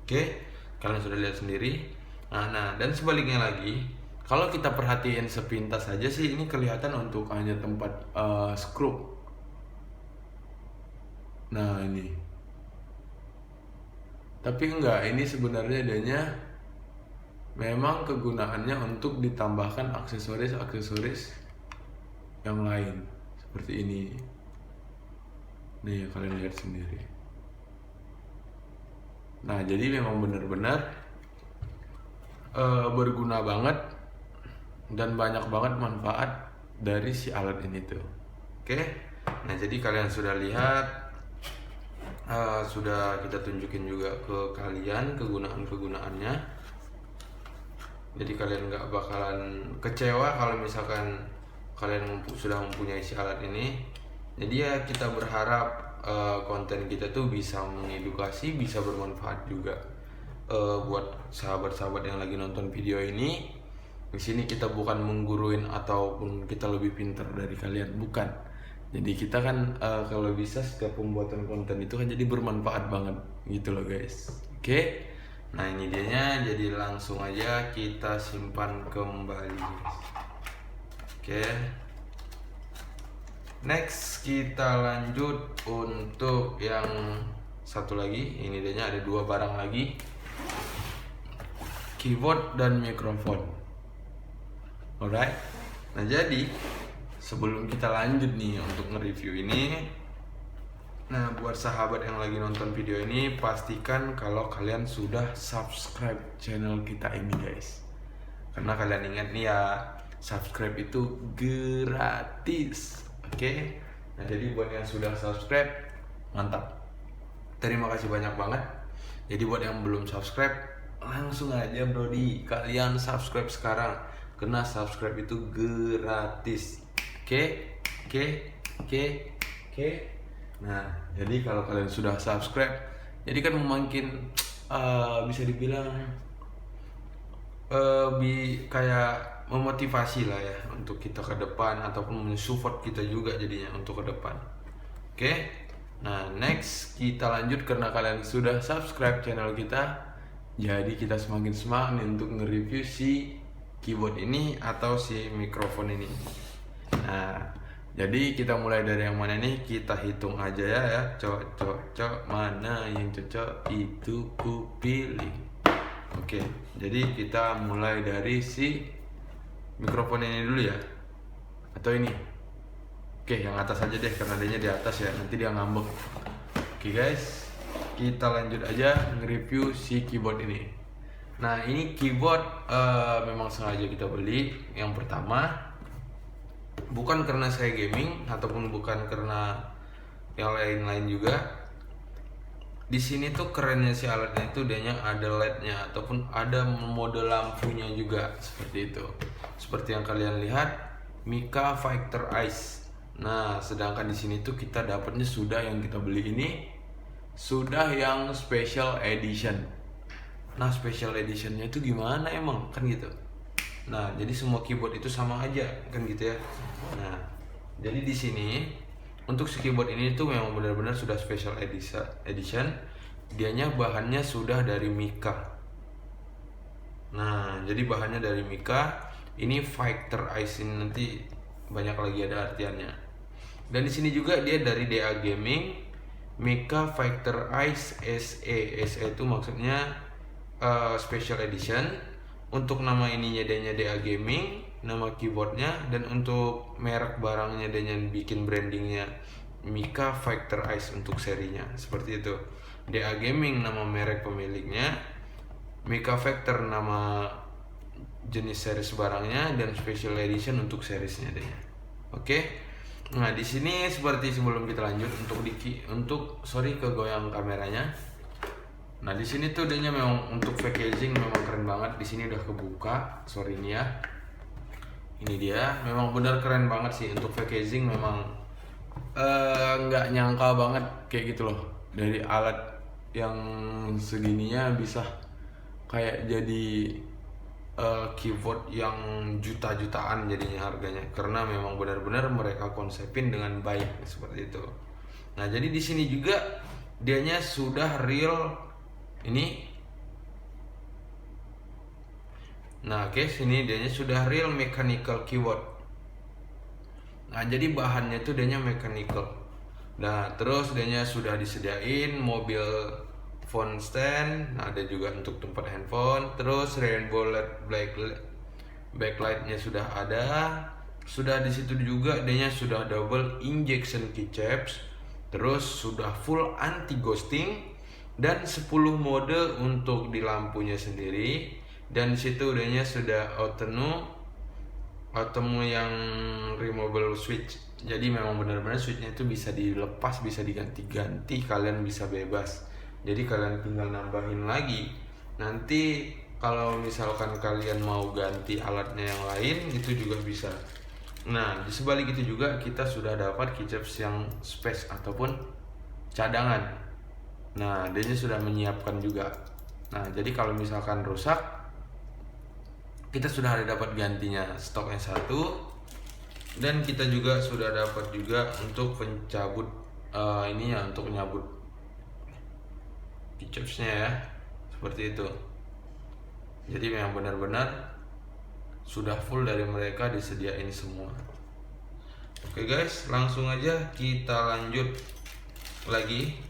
Oke, kalian sudah lihat sendiri. Nah, dan sebaliknya lagi, kalau kita perhatiin sepintas saja sih ini kelihatan untuk hanya tempat skrup. Nah, ini. Tapi enggak, ini sebenarnya adanya memang kegunaannya untuk ditambahkan aksesoris-aksesoris yang lain seperti ini. Nih, kalian lihat sendiri. Nah, jadi memang benar-benar berguna banget dan banyak banget manfaat dari si alat ini tuh. Oke. Nah, jadi kalian sudah lihat, sudah kita tunjukin juga ke kalian kegunaan-kegunaannya. Jadi kalian nggak bakalan kecewa kalau misalkan kalian sudah mempunyai si alat ini. Jadi ya kita berharap konten kita tuh bisa mengedukasi, bisa bermanfaat juga buat sahabat-sahabat yang lagi nonton video ini. Di sini kita bukan mengguruin ataupun kita lebih pintar dari kalian, bukan. Jadi kita kan kalau bisa setiap pembuatan konten itu kan jadi bermanfaat banget gitu loh guys. Oke. Nah, ini dianya, jadi langsung aja kita simpan kembali. Oke. Next kita lanjut untuk yang satu lagi. Ini dianya, ada dua barang lagi, keyboard dan mikrofon. Alright. Nah, jadi sebelum kita lanjut nih untuk nge-review ini, nah buat sahabat yang lagi nonton video ini, pastikan kalau kalian sudah subscribe channel kita ini guys. Karena kalian ingat nih ya, subscribe itu gratis. Oke. Nah, jadi buat yang sudah subscribe, mantap. Terima kasih banyak banget. Jadi buat yang belum subscribe, langsung aja brodi, kalian subscribe sekarang. Karena subscribe itu gratis. Oke. Nah, jadi kalau kalian sudah subscribe, jadi kan makin bisa dibilang kayak memotivasi lah ya untuk kita ke depan, ataupun mensupport kita juga jadinya untuk ke depan. Oke. Nah, next kita lanjut, karena kalian sudah subscribe channel kita, jadi kita semakin semangat untuk nge-review si keyboard ini atau si mikrofon ini. Nah, Jadi kita mulai dari yang mana nih? Kita hitung aja ya. Cok, mana yang cocok itu ku pilih. Oke, jadi kita mulai dari si mikrofon ini dulu ya. Atau ini. Oke, yang atas aja deh karena adanya di atas ya. Nanti dia ngambek. Oke guys, kita lanjut aja nge-review si keyboard ini. Nah, ini keyboard memang sengaja kita beli. Yang pertama, bukan karena saya gaming ataupun bukan karena yang lain-lain juga. Di sini tuh kerennya si alatnya itu dianya ada LED-nya ataupun ada mode lampunya juga seperti itu. Seperti yang kalian lihat, Mica Fighter Ice. Nah, sedangkan di sini tuh kita dapatnya sudah yang kita beli ini sudah yang special edition. Nah, special editionnya itu gimana emang kan gitu. Nah, jadi semua keyboard itu sama aja kan gitu ya. Nah, jadi di sini untuk si keyboard ini tuh memang benar-benar sudah special edition. Dianya bahannya sudah dari Mica. Nah, jadi bahannya dari Mica. Ini Fighter Ice ini nanti banyak lagi ada artiannya. Dan di sini juga dia dari DA Gaming, Mica Fighter Ice SE. SE itu maksudnya special edition. Untuk nama ininya adanya DA Gaming, nama keyboardnya, dan untuk merek barangnya adanya bikin brandingnya Mica Fighter Ice untuk serinya seperti itu. DA Gaming nama merek pemiliknya, Mica Fighter nama jenis series barangnya, dan special edition untuk seriesnya adanya. Oke. Nah, di sini seperti sebelum kita lanjut untuk kegoyang kameranya. Nah, di sini tuh dia memang untuk packaging memang keren banget. Di sini udah kebuka, sorry ini ya. Ini dia, memang benar keren banget sih untuk packaging. Memang nggak nyangka banget kayak gitu loh. Dari alat yang segininya bisa kayak jadi keyboard yang juta-jutaan jadinya harganya. Karena memang benar-benar mereka konsepin dengan baik seperti itu. Nah, jadi di sini juga dianya sudah real. Ini nah oke, sini dianya sudah real mechanical keyboard. Nah, jadi bahannya itu dianya mechanical. Nah, terus dianya sudah disediain mobil phone stand. Nah, ada juga untuk tempat handphone. Terus rainbow LED backlightnya sudah ada. Sudah di situ juga dianya sudah double injection keycaps. Terus sudah full anti ghosting. Dan 10 mode untuk di lampunya sendiri. Dan disitu udahnya sudah auto yang removable switch. Jadi memang benar-benar switchnya itu bisa dilepas, bisa diganti-ganti, kalian bisa bebas. Jadi kalian tinggal nambahin lagi. Nanti kalau misalkan kalian mau ganti alatnya yang lain, itu juga bisa. Nah, di sebalik itu juga kita sudah dapat keycaps yang space ataupun cadangan. Nah, dia sudah menyiapkan juga. Nah, jadi kalau misalkan rusak, kita sudah ada dapat gantinya, stoknya satu. Dan kita juga sudah dapat juga untuk pencabut ini ya, untuk menyabut keycapsnya ya, seperti itu. Jadi memang benar-benar sudah full dari mereka disediain semua. Oke guys, langsung aja kita lanjut lagi.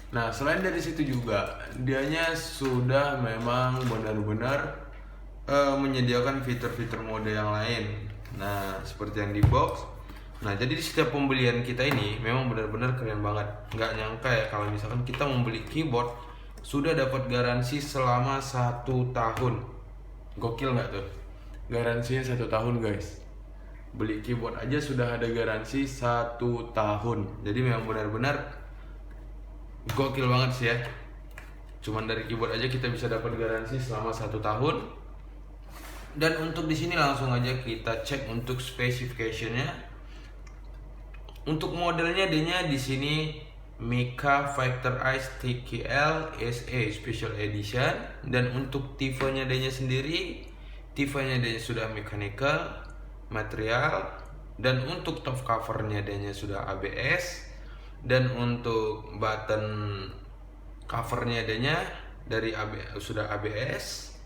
Nah, selain dari situ juga dianya sudah memang benar-benar menyediakan fitur-fitur mode yang lain. Nah, seperti yang di box. Nah, jadi di setiap pembelian kita ini memang benar-benar keren banget. Nggak nyangka ya kalau misalkan kita membeli keyboard sudah dapat garansi selama 1 tahun. Gokil nggak tuh? Garansinya 1 tahun guys. Beli keyboard aja sudah ada garansi 1 tahun. Jadi memang benar-benar gokil banget sih ya. Cuman dari keyboard aja kita bisa dapat garansi selama 1 tahun. Dan untuk di sini langsung aja kita cek untuk specification-nya. Untuk modelnya adanya di sini Mica Fighter Ice TKL SE Special Edition. Dan untuk tipenya adanya sendiri, tipenya adanya sudah mechanical material. Dan untuk top covernya adanya sudah ABS. Dan untuk button covernya adanya dari sudah ABS.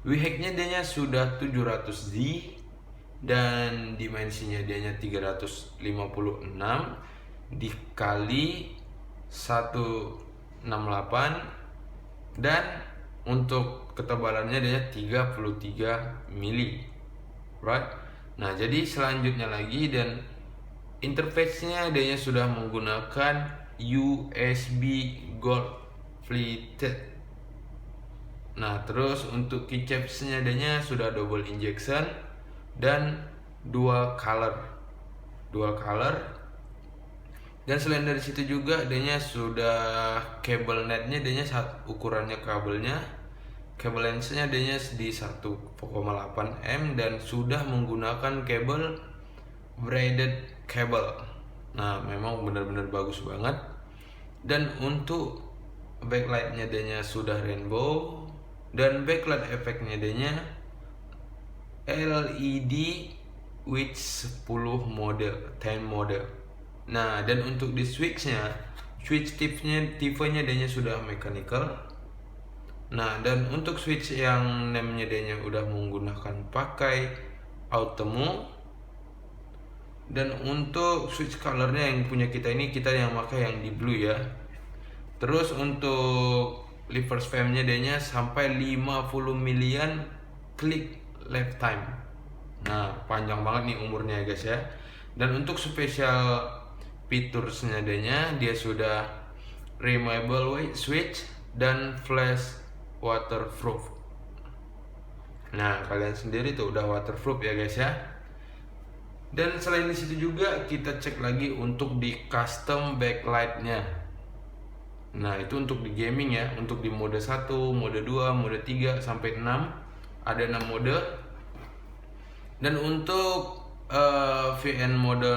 WHEC-nya adanya sudah 700Z. dan dimensinya dianya 356 dikali 168, dan untuk ketebalannya dia 33 mili, right? Nah, jadi selanjutnya lagi, dan interface-nya dia sudah menggunakan USB Gold Plated. Nah, terus untuk keycaps-nya dia sudah double injection dan dual color. Dan selain dari situ juga dia sudah kabel netnya, dia ukurannya kabelnya, kabel lensnya dia di 1,8 m dan sudah menggunakan kabel braided cable. Nah, memang benar-benar bagus banget. Dan untuk backlightnya dia sudah rainbow, dan backlight efeknya dia LED with 10 model. Nah, dan untuk di switch tipenya dia sudah mechanical. Nah, dan untuk switch yang namanya dia udah menggunakan pakai Automo. Dan untuk switch colornya yang punya kita yang pakai yang di blue ya. Terus untuk reverse fame-nya dia sampai 50 milian klik lifetime. Nah, panjang banget nih umurnya guys ya. Dan untuk special features-nya dia sudah removable weight switch dan flash waterproof. Nah, kalian sendiri tuh udah waterproof ya guys ya. Dan selain di situ juga kita cek lagi untuk di custom backlight-nya. Nah, itu untuk di gaming ya, untuk di mode 1, mode 2, mode 3 sampai 6. Ada 6 mode. Dan untuk VN mode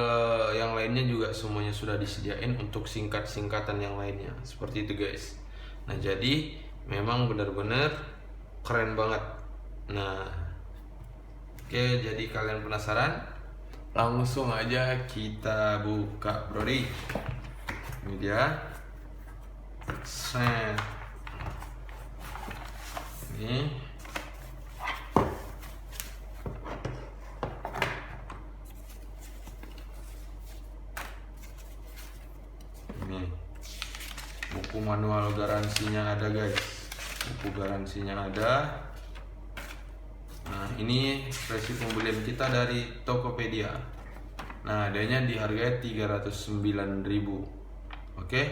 yang lainnya juga semuanya sudah disediain untuk singkatan yang lainnya. Seperti itu guys. Nah, jadi memang benar-benar keren banget. Nah, oke, jadi kalian penasaran? Langsung aja kita buka brody. Ini dia. Set. Ini. Buku manual garansinya ada guys. Buku garansinya ada. Nah, ini versi pembelian kita dari Tokopedia. Nah, adanya dihargai 309.000. Oke.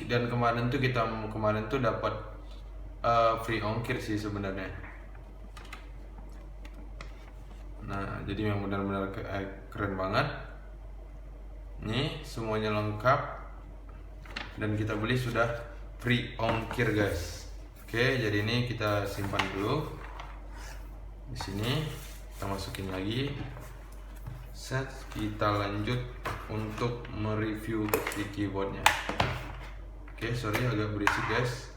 Dan kemarin tuh dapat free ongkir sih sebenarnya. Nah, jadi memang benar-benar keren banget. Nih, semuanya lengkap. Dan kita beli sudah free ongkir guys. Oke, jadi ini kita simpan dulu. Di sini kita masukin lagi. Set, kita lanjut untuk mereview di keyboardnya. Oke, sorry agak berisik guys.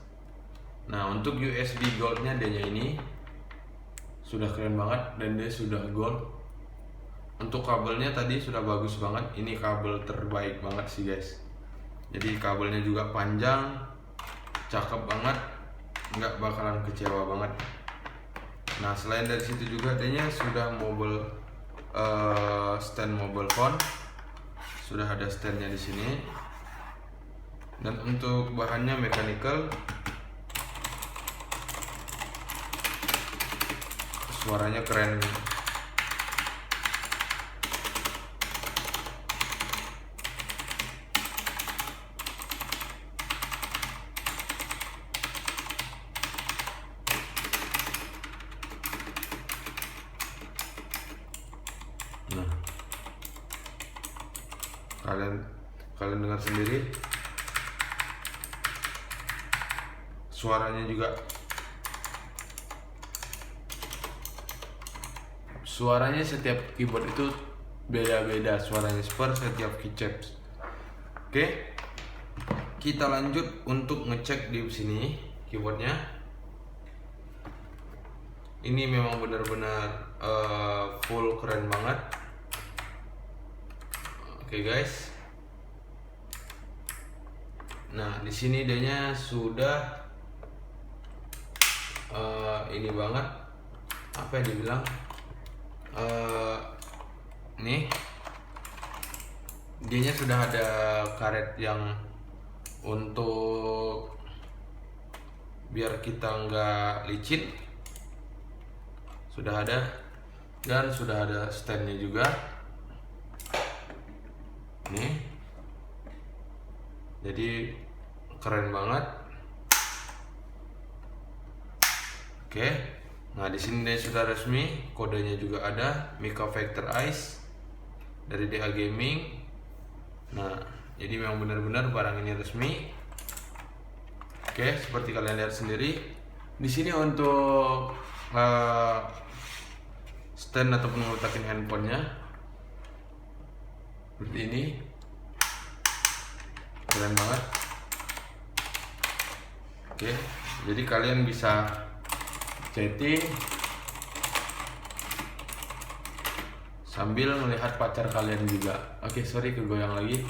Nah, untuk USB goldnya dia ini sudah keren banget dan dia sudah gold. Untuk kabelnya tadi sudah bagus banget. Ini kabel terbaik banget sih guys. Jadi kabelnya juga panjang, cakep banget, nggak bakalan kecewa banget. Nah, selain dari situ juga dia sudah stand mobile phone, sudah ada standnya di sini. Dan untuk bahannya mechanical, suaranya keren. Nah, kalian dengar sendiri. Suaranya juga, suaranya setiap keyboard itu beda-beda suaranya per setiap keycaps. Oke, kita lanjut untuk ngecek di sini keyboardnya. Ini memang benar-benar full keren banget. Oke guys. Nah, di sini dia sudah ini banget, apa yang dibilang, nih dianya sudah ada karet yang untuk biar kita nggak licin, sudah ada, dan sudah ada standnya juga nih. Jadi keren banget. Oke, nah di sini dia sudah resmi, kodenya juga ada, Mika Factor Ice dari DA Gaming. Nah, jadi memang benar-benar barang ini resmi. Oke, seperti kalian lihat sendiri. Di sini untuk stand ataupun ngeletakin handphonenya seperti ini, keren banget. Oke, jadi kalian bisa chatting sambil melihat pacar kalian juga. Oke, sorry kegoyang lagi.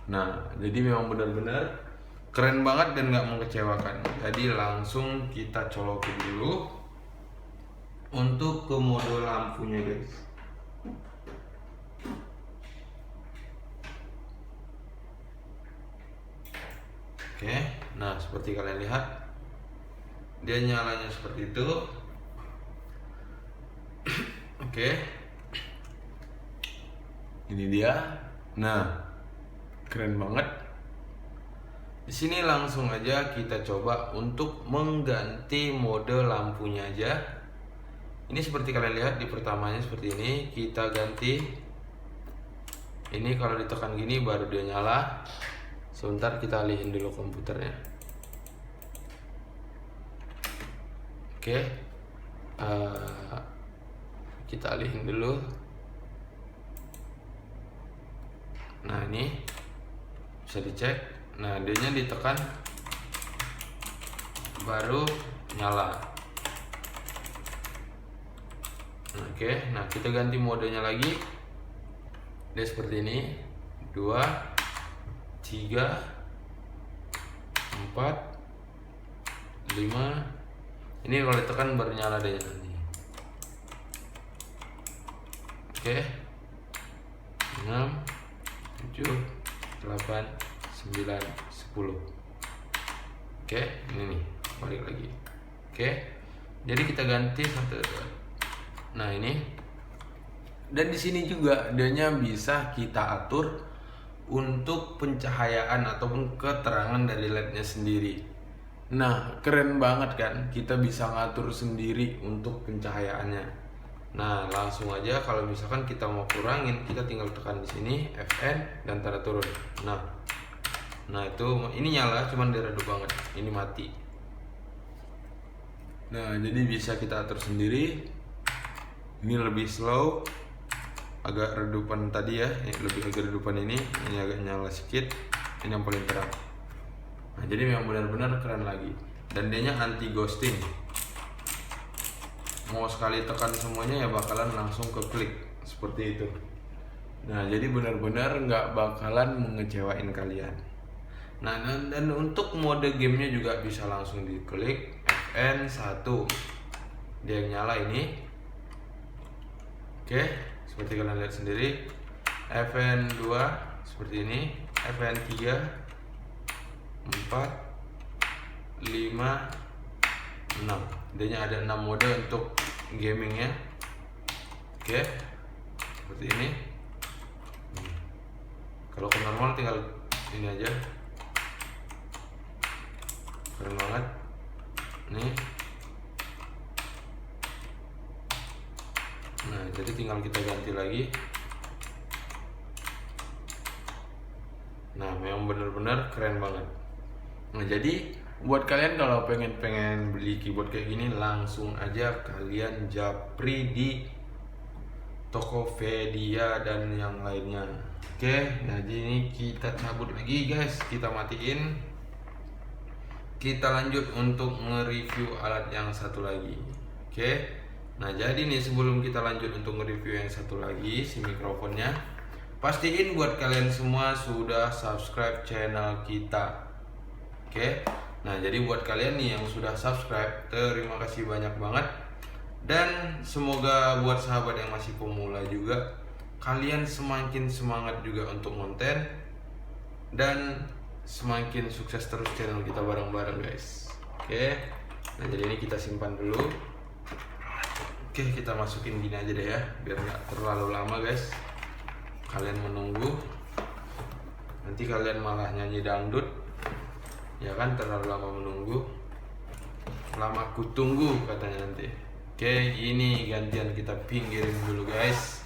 Nah, jadi memang benar-benar keren banget dan nggak mengecewakan. Jadi langsung kita colokin dulu untuk ke mode lampunya, guys. Oke, nah seperti kalian lihat, dia nyalanya seperti itu. Oke, ini dia. Nah, keren banget. Di sini langsung aja kita coba untuk mengganti mode lampunya aja. Ini seperti kalian lihat di pertamanya seperti ini, kita ganti. Ini kalau ditekan gini baru dia nyala. Sebentar kita alihin dulu komputernya. Oke, kita alihin dulu. Nah ini bisa dicek. Nah dianya ditekan baru nyala. Oke, nah kita ganti modenya lagi. Dia seperti ini, 2, 3, 4, 5. Ini kalau ditekan baru nyala deh nanti. Oke, 6, 7, 8, 9, 10. Oke, ini nih balik lagi. Oke, jadi kita ganti satu. Nah ini, dan di sini juga dianya bisa kita atur untuk pencahayaan ataupun keterangan dari LED-nya sendiri. Nah, keren banget kan? Kita bisa ngatur sendiri untuk pencahayaannya. Nah, langsung aja kalau misalkan kita mau kurangin, kita tinggal tekan di sini Fn dan tanda turun. Nah itu ini nyala, cuman dia redup banget. Ini mati. Nah, jadi bisa kita atur sendiri. Ini lebih slow, agak redupan tadi ya, lebih agak redupan ini agak nyala sedikit. Ini yang paling terang. Nah, jadi memang benar-benar keren lagi. Dan dia anti ghosting. Mau sekali tekan semuanya ya bakalan langsung ke klik seperti itu. Nah, jadi benar-benar nggak bakalan mengecewain kalian. Nah, dan untuk mode gamenya juga bisa langsung diklik Fn1. Dia yang nyala ini. Oke, seperti kalian lihat sendiri. Fn2 seperti ini, Fn3, 4, 5, 6. Dia ada 6 mode untuk gamingnya. Oke, seperti ini. Kalau ke normal tinggal ini aja. Keren banget. Nih. Nah, jadi tinggal kita ganti lagi. Nah, memang benar-benar keren banget. Nah, jadi buat kalian kalau pengen beli keyboard kayak gini, langsung aja kalian japri di Tokopedia dan yang lainnya. Oke, nah jadi ini kita cabut lagi guys, kita matiin. Kita lanjut untuk nge-review alat yang satu lagi. Oke. Nah, jadi nih sebelum kita lanjut untuk nge-review yang satu lagi, si mikrofonnya, pastiin buat kalian semua sudah subscribe channel kita. Oke. Nah, jadi buat kalian nih yang sudah subscribe, terima kasih banyak banget. Dan semoga buat sahabat yang masih pemula juga, kalian semakin semangat juga untuk konten dan semakin sukses terus channel kita bareng-bareng guys. Oke. Nah, jadi ini kita simpan dulu. Oke, kita masukin gini aja deh ya, biar nggak terlalu lama guys. Kalian menunggu, nanti kalian malah nyanyi dangdut, ya kan, terlalu lama menunggu. Lama ku tunggu katanya nanti. Oke, ini gantian kita pinggirin dulu guys.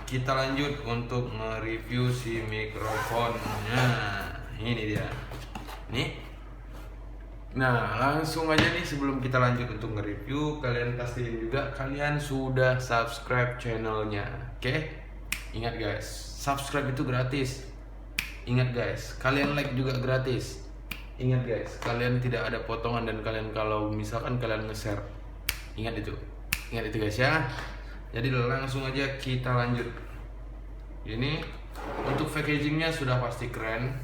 Kita lanjut untuk nge-review si mikrofonnya. Ini dia. Nih. Nah, langsung aja nih sebelum kita lanjut untuk nge-review, kalian pastiin juga kalian sudah subscribe channelnya. Oke? Ingat guys, subscribe itu gratis. Ingat guys, kalian like juga gratis. Ingat guys, kalian tidak ada potongan, dan kalian kalau misalkan kalian nge-share, ingat itu guys ya. Jadi langsung aja kita lanjut. Ini untuk packagingnya sudah pasti keren,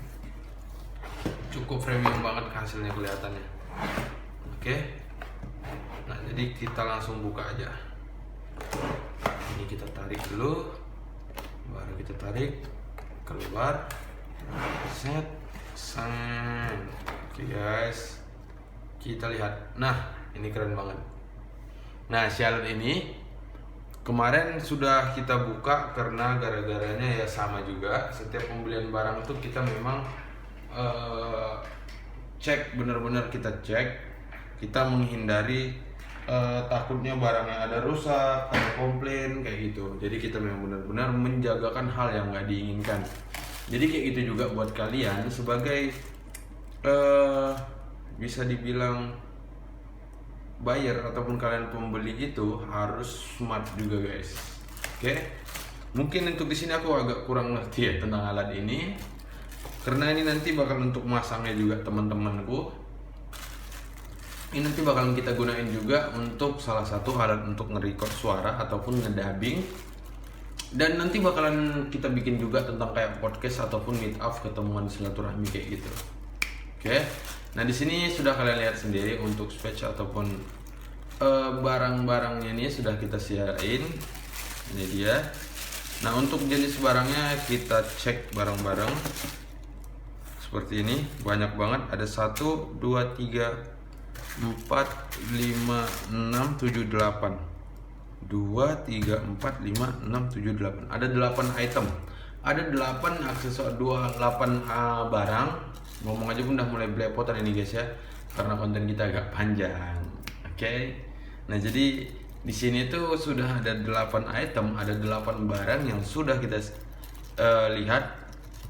cukup premium banget hasilnya kelihatannya. Oke. Nah, jadi kita langsung buka aja. Ini kita tarik dulu, baru kita tarik keluar. Set. Oke guys, kita lihat. Nah, ini keren banget. Nah, si alat ini kemarin sudah kita buka karena gara-garanya ya sama juga. Setiap pembelian barang itu kita memang cek, benar-benar kita cek. Kita menghindari takutnya barangnya ada rusak, ada komplain kayak gitu. Jadi kita memang benar-benar menjagakan hal yang nggak diinginkan. Jadi kayak gitu juga buat kalian sebagai bisa dibilang buyer ataupun kalian pembeli itu harus smart juga guys. Oke. Mungkin untuk di sini aku agak kurang ngerti ya tentang alat ini, karena ini nanti bakal untuk masangnya juga teman-temanku. Ini nanti bakalan kita gunain juga untuk salah satu alat untuk nge-record suara ataupun ngedubbing. Dan nanti bakalan kita bikin juga tentang kayak podcast ataupun meet up, ketemuan silaturahmi kayak gitu. Oke. Nah, di sini sudah kalian lihat sendiri untuk spek ataupun barang-barangnya ini sudah kita siain. Ini dia. Nah, untuk jenis barangnya kita cek bareng-bareng. Seperti ini, banyak banget. Ada 1 2 3 4 5 6 7 8. 2 3 4 5 6 7 8. Ada 8 item. Ada 8 aksesoris, 8 barang. Ngomong aja pun udah mulai belepotan ini guys ya, karena konten kita agak panjang. Oke. Nah, jadi di sini tuh sudah ada 8 item, ada 8 barang yang sudah kita lihat.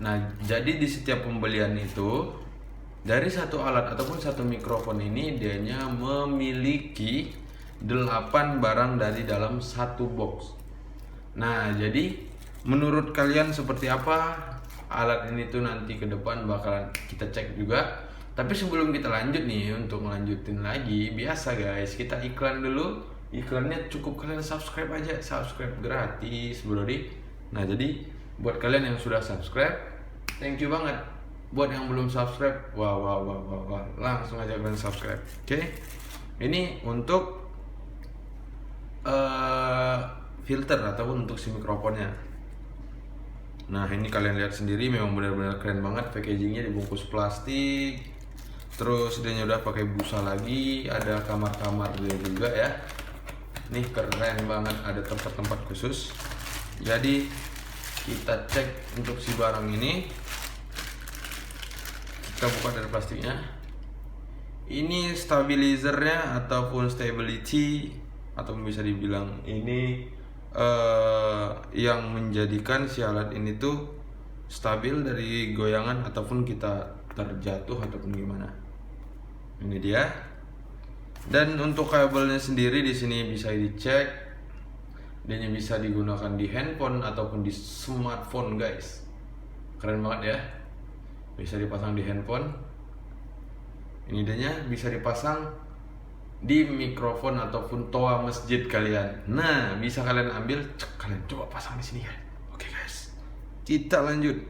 Nah, jadi di setiap pembelian itu dari satu alat ataupun satu mikrofon ini dianya memiliki 8 barang dari dalam satu box. Nah, jadi menurut kalian seperti apa alat ini tuh nanti ke depan bakalan kita cek juga. Tapi sebelum kita lanjut nih, untuk melanjutin lagi, biasa guys, kita iklan dulu. Iklannya cukup kalian subscribe aja, subscribe gratis brody. Nah, jadi buat kalian yang sudah subscribe, thank you banget. Buat yang belum subscribe, wah, langsung aja kalian subscribe. Oke. Ini untuk filter ataupun untuk si mikrofonnya. Nah, ini kalian lihat sendiri, memang benar-benar keren banget. Packagingnya dibungkus plastik, terus dia udah pakai busa lagi, ada kamar-kamar dia juga ya. Nih keren banget, ada tempat-tempat khusus. Jadi kita cek untuk si barang ini. Kita buka dari plastiknya. Ini stabilizernya ataupun stability, ataupun bisa dibilang ini yang menjadikan si alat ini tuh stabil dari goyangan ataupun kita terjatuh ataupun gimana. Ini dia. Dan untuk kabelnya sendiri di sini bisa dicek. Dia bisa digunakan di handphone ataupun di smartphone, guys. Keren banget ya. Bisa dipasang di handphone. Ini dia bisa dipasang di mikrofon ataupun toa masjid kalian. Nah, bisa kalian ambil, kalian coba pasang di sini ya. Oke guys, kita lanjut.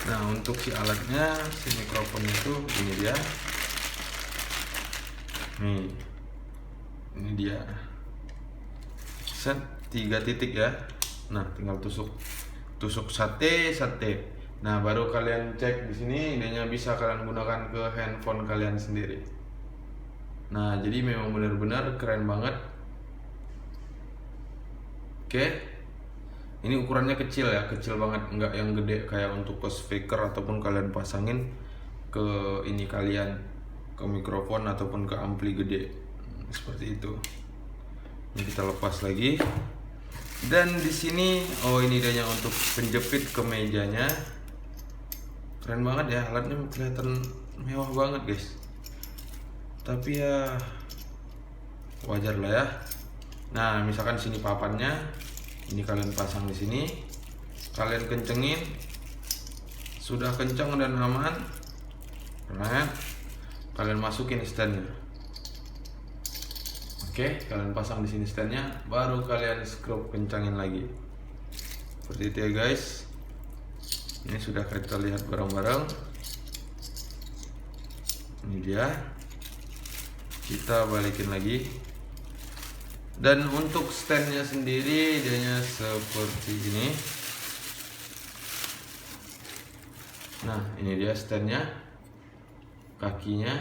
Nah, untuk si alatnya, si mikrofon itu ini dia. Nih, ini dia. Set 3 titik ya. Nah, tinggal tusuk sate. Nah, baru kalian cek di sini, idenya bisa kalian gunakan ke handphone kalian sendiri. Nah, jadi memang benar-benar keren banget. Oke. Ini ukurannya kecil ya, kecil banget, nggak yang gede kayak untuk ke speaker ataupun kalian pasangin ke ini kalian, ke mikrofon ataupun ke ampli gede. Seperti itu. Ini kita lepas lagi. Dan di sini, ini idenya untuk penjepit ke mejanya. Keren banget ya, alatnya kelihatan mewah banget guys. Tapi ya wajar lah ya. Nah, misalkan sini papannya, ini kalian pasang di sini, kalian kencengin, sudah kencang dan aman. Nah, kalian masukin standnya. Oke, kalian pasang di sini standnya, baru kalian skrup kencangin lagi. Seperti itu ya guys. Ini sudah kita lihat bareng-bareng. Ini dia. Kita balikin lagi. Dan untuk standnya sendiri, dianya seperti ini. Nah, ini dia standnya, kakinya.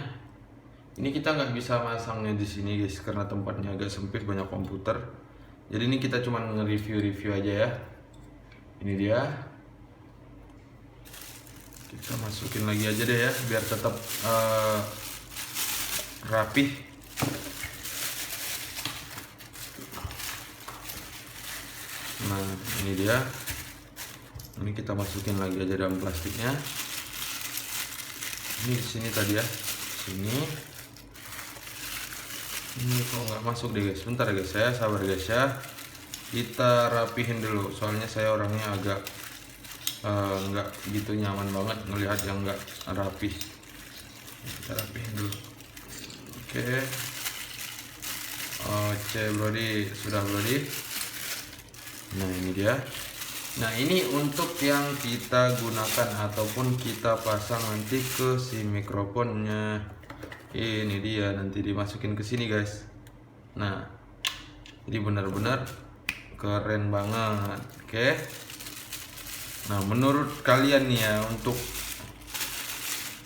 Ini kita nggak bisa masangnya di sini guys, karena tempatnya agak sempit, banyak komputer. Jadi ini kita cuma nge-review aja ya. Ini dia. Kita masukin lagi aja deh ya, biar tetap rapih. Nah, ini dia. Ini kita masukin lagi aja dalam plastiknya. Ini di sini tadi ya, sini. Ini kok nggak masuk deh guys. Bentar guys, saya sabar guys ya. Kita rapihin dulu, soalnya saya orangnya agak nggak gitu nyaman banget ngelihat yang nggak rapih. Kita rapihin dulu. Oke. Oke Brody, sudah Brody. Nah, ini dia. Nah, ini untuk yang kita gunakan ataupun kita pasang nanti ke si mikrofonnya. Ini dia, nanti dimasukin ke sini guys. Nah, ini benar-benar keren banget. Oke. Nah, menurut kalian nih ya, untuk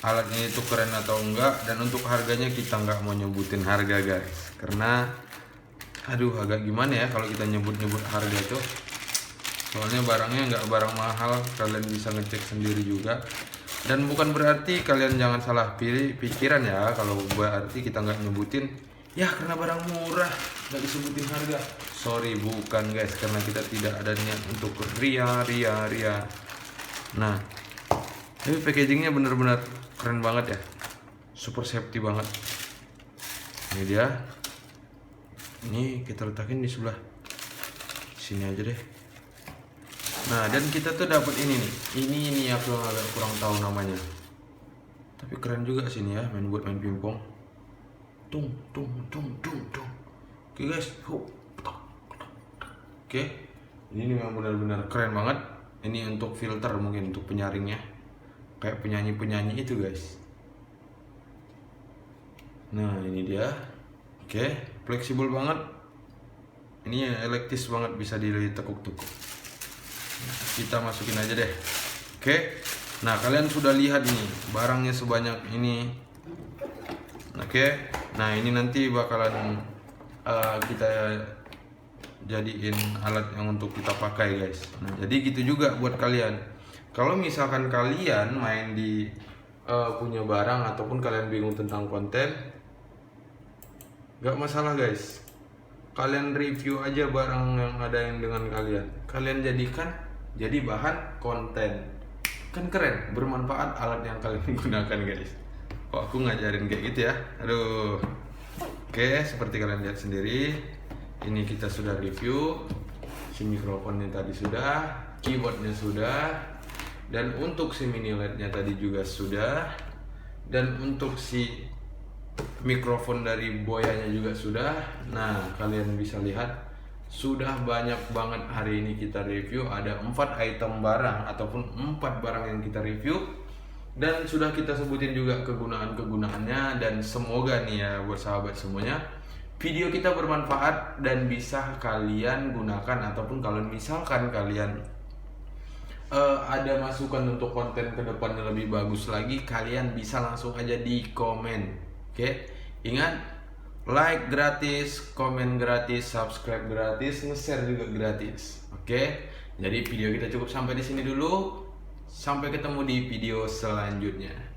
alat ini tuh keren atau enggak, dan untuk harganya kita nggak mau nyebutin harga guys, karena aduh agak gimana ya kalau kita nyebut harga tuh, soalnya barangnya nggak barang mahal, kalian bisa ngecek sendiri juga. Dan bukan berarti kalian jangan salah pikiran ya kalau berarti kita nggak nyebutin ya karena barang murah nggak disebutin harga. Sorry, bukan guys, karena kita tidak ada niat untuk ria. Nah, tapi packagingnya bener-bener keren banget ya, super safety banget. Ini dia. Ini kita letakin di sebelah sini aja deh. Nah, dan kita tuh dapat ini nih. Ini aku agak kurang tahu namanya. Tapi keren juga sini ya, buat main pingpong. Tung. Oke guys. Oke. Ini memang benar-benar keren banget. Ini untuk filter, mungkin untuk penyaringnya. Kayak penyanyi itu guys. Nah, ini dia. Oke, fleksibel banget. Ini elektris banget, bisa ditekuk-tekuk. Kita masukin aja deh. Oke. Nah, kalian sudah lihat nih barangnya sebanyak ini. Oke. Nah, ini nanti bakalan kita jadiin alat yang untuk kita pakai guys. Nah, jadi gitu juga buat kalian. Kalau misalkan kalian main di punya barang ataupun kalian bingung tentang konten, gak masalah guys. Kalian review aja barang yang ada yang dengan kalian. Kalian jadikan jadi bahan konten. Kan keren, bermanfaat alat yang kalian gunakan guys. Kok aku ngajarin kayak gitu ya? Aduh. Oke, seperti kalian lihat sendiri, ini kita sudah review. Si mikrofonnya tadi sudah, keyboardnya sudah, dan untuk si mini LED-nya tadi juga sudah, dan untuk si mikrofon dari Boyanya juga sudah. Nah, kalian bisa lihat sudah banyak banget hari ini kita review. Ada 4 item barang ataupun 4 barang yang kita review. dan sudah kita sebutin juga kegunaan-kegunaannya. Dan semoga nih ya buat sahabat semuanya, video kita bermanfaat dan bisa kalian gunakan, ataupun kalau misalkan kalian ada masukan untuk konten kedepannya lebih bagus lagi, kalian bisa langsung aja di komen. Oke, ingat, like gratis, komen gratis, subscribe gratis, nge-share juga gratis. Oke, jadi video kita cukup sampai di sini dulu. Sampai ketemu di video selanjutnya.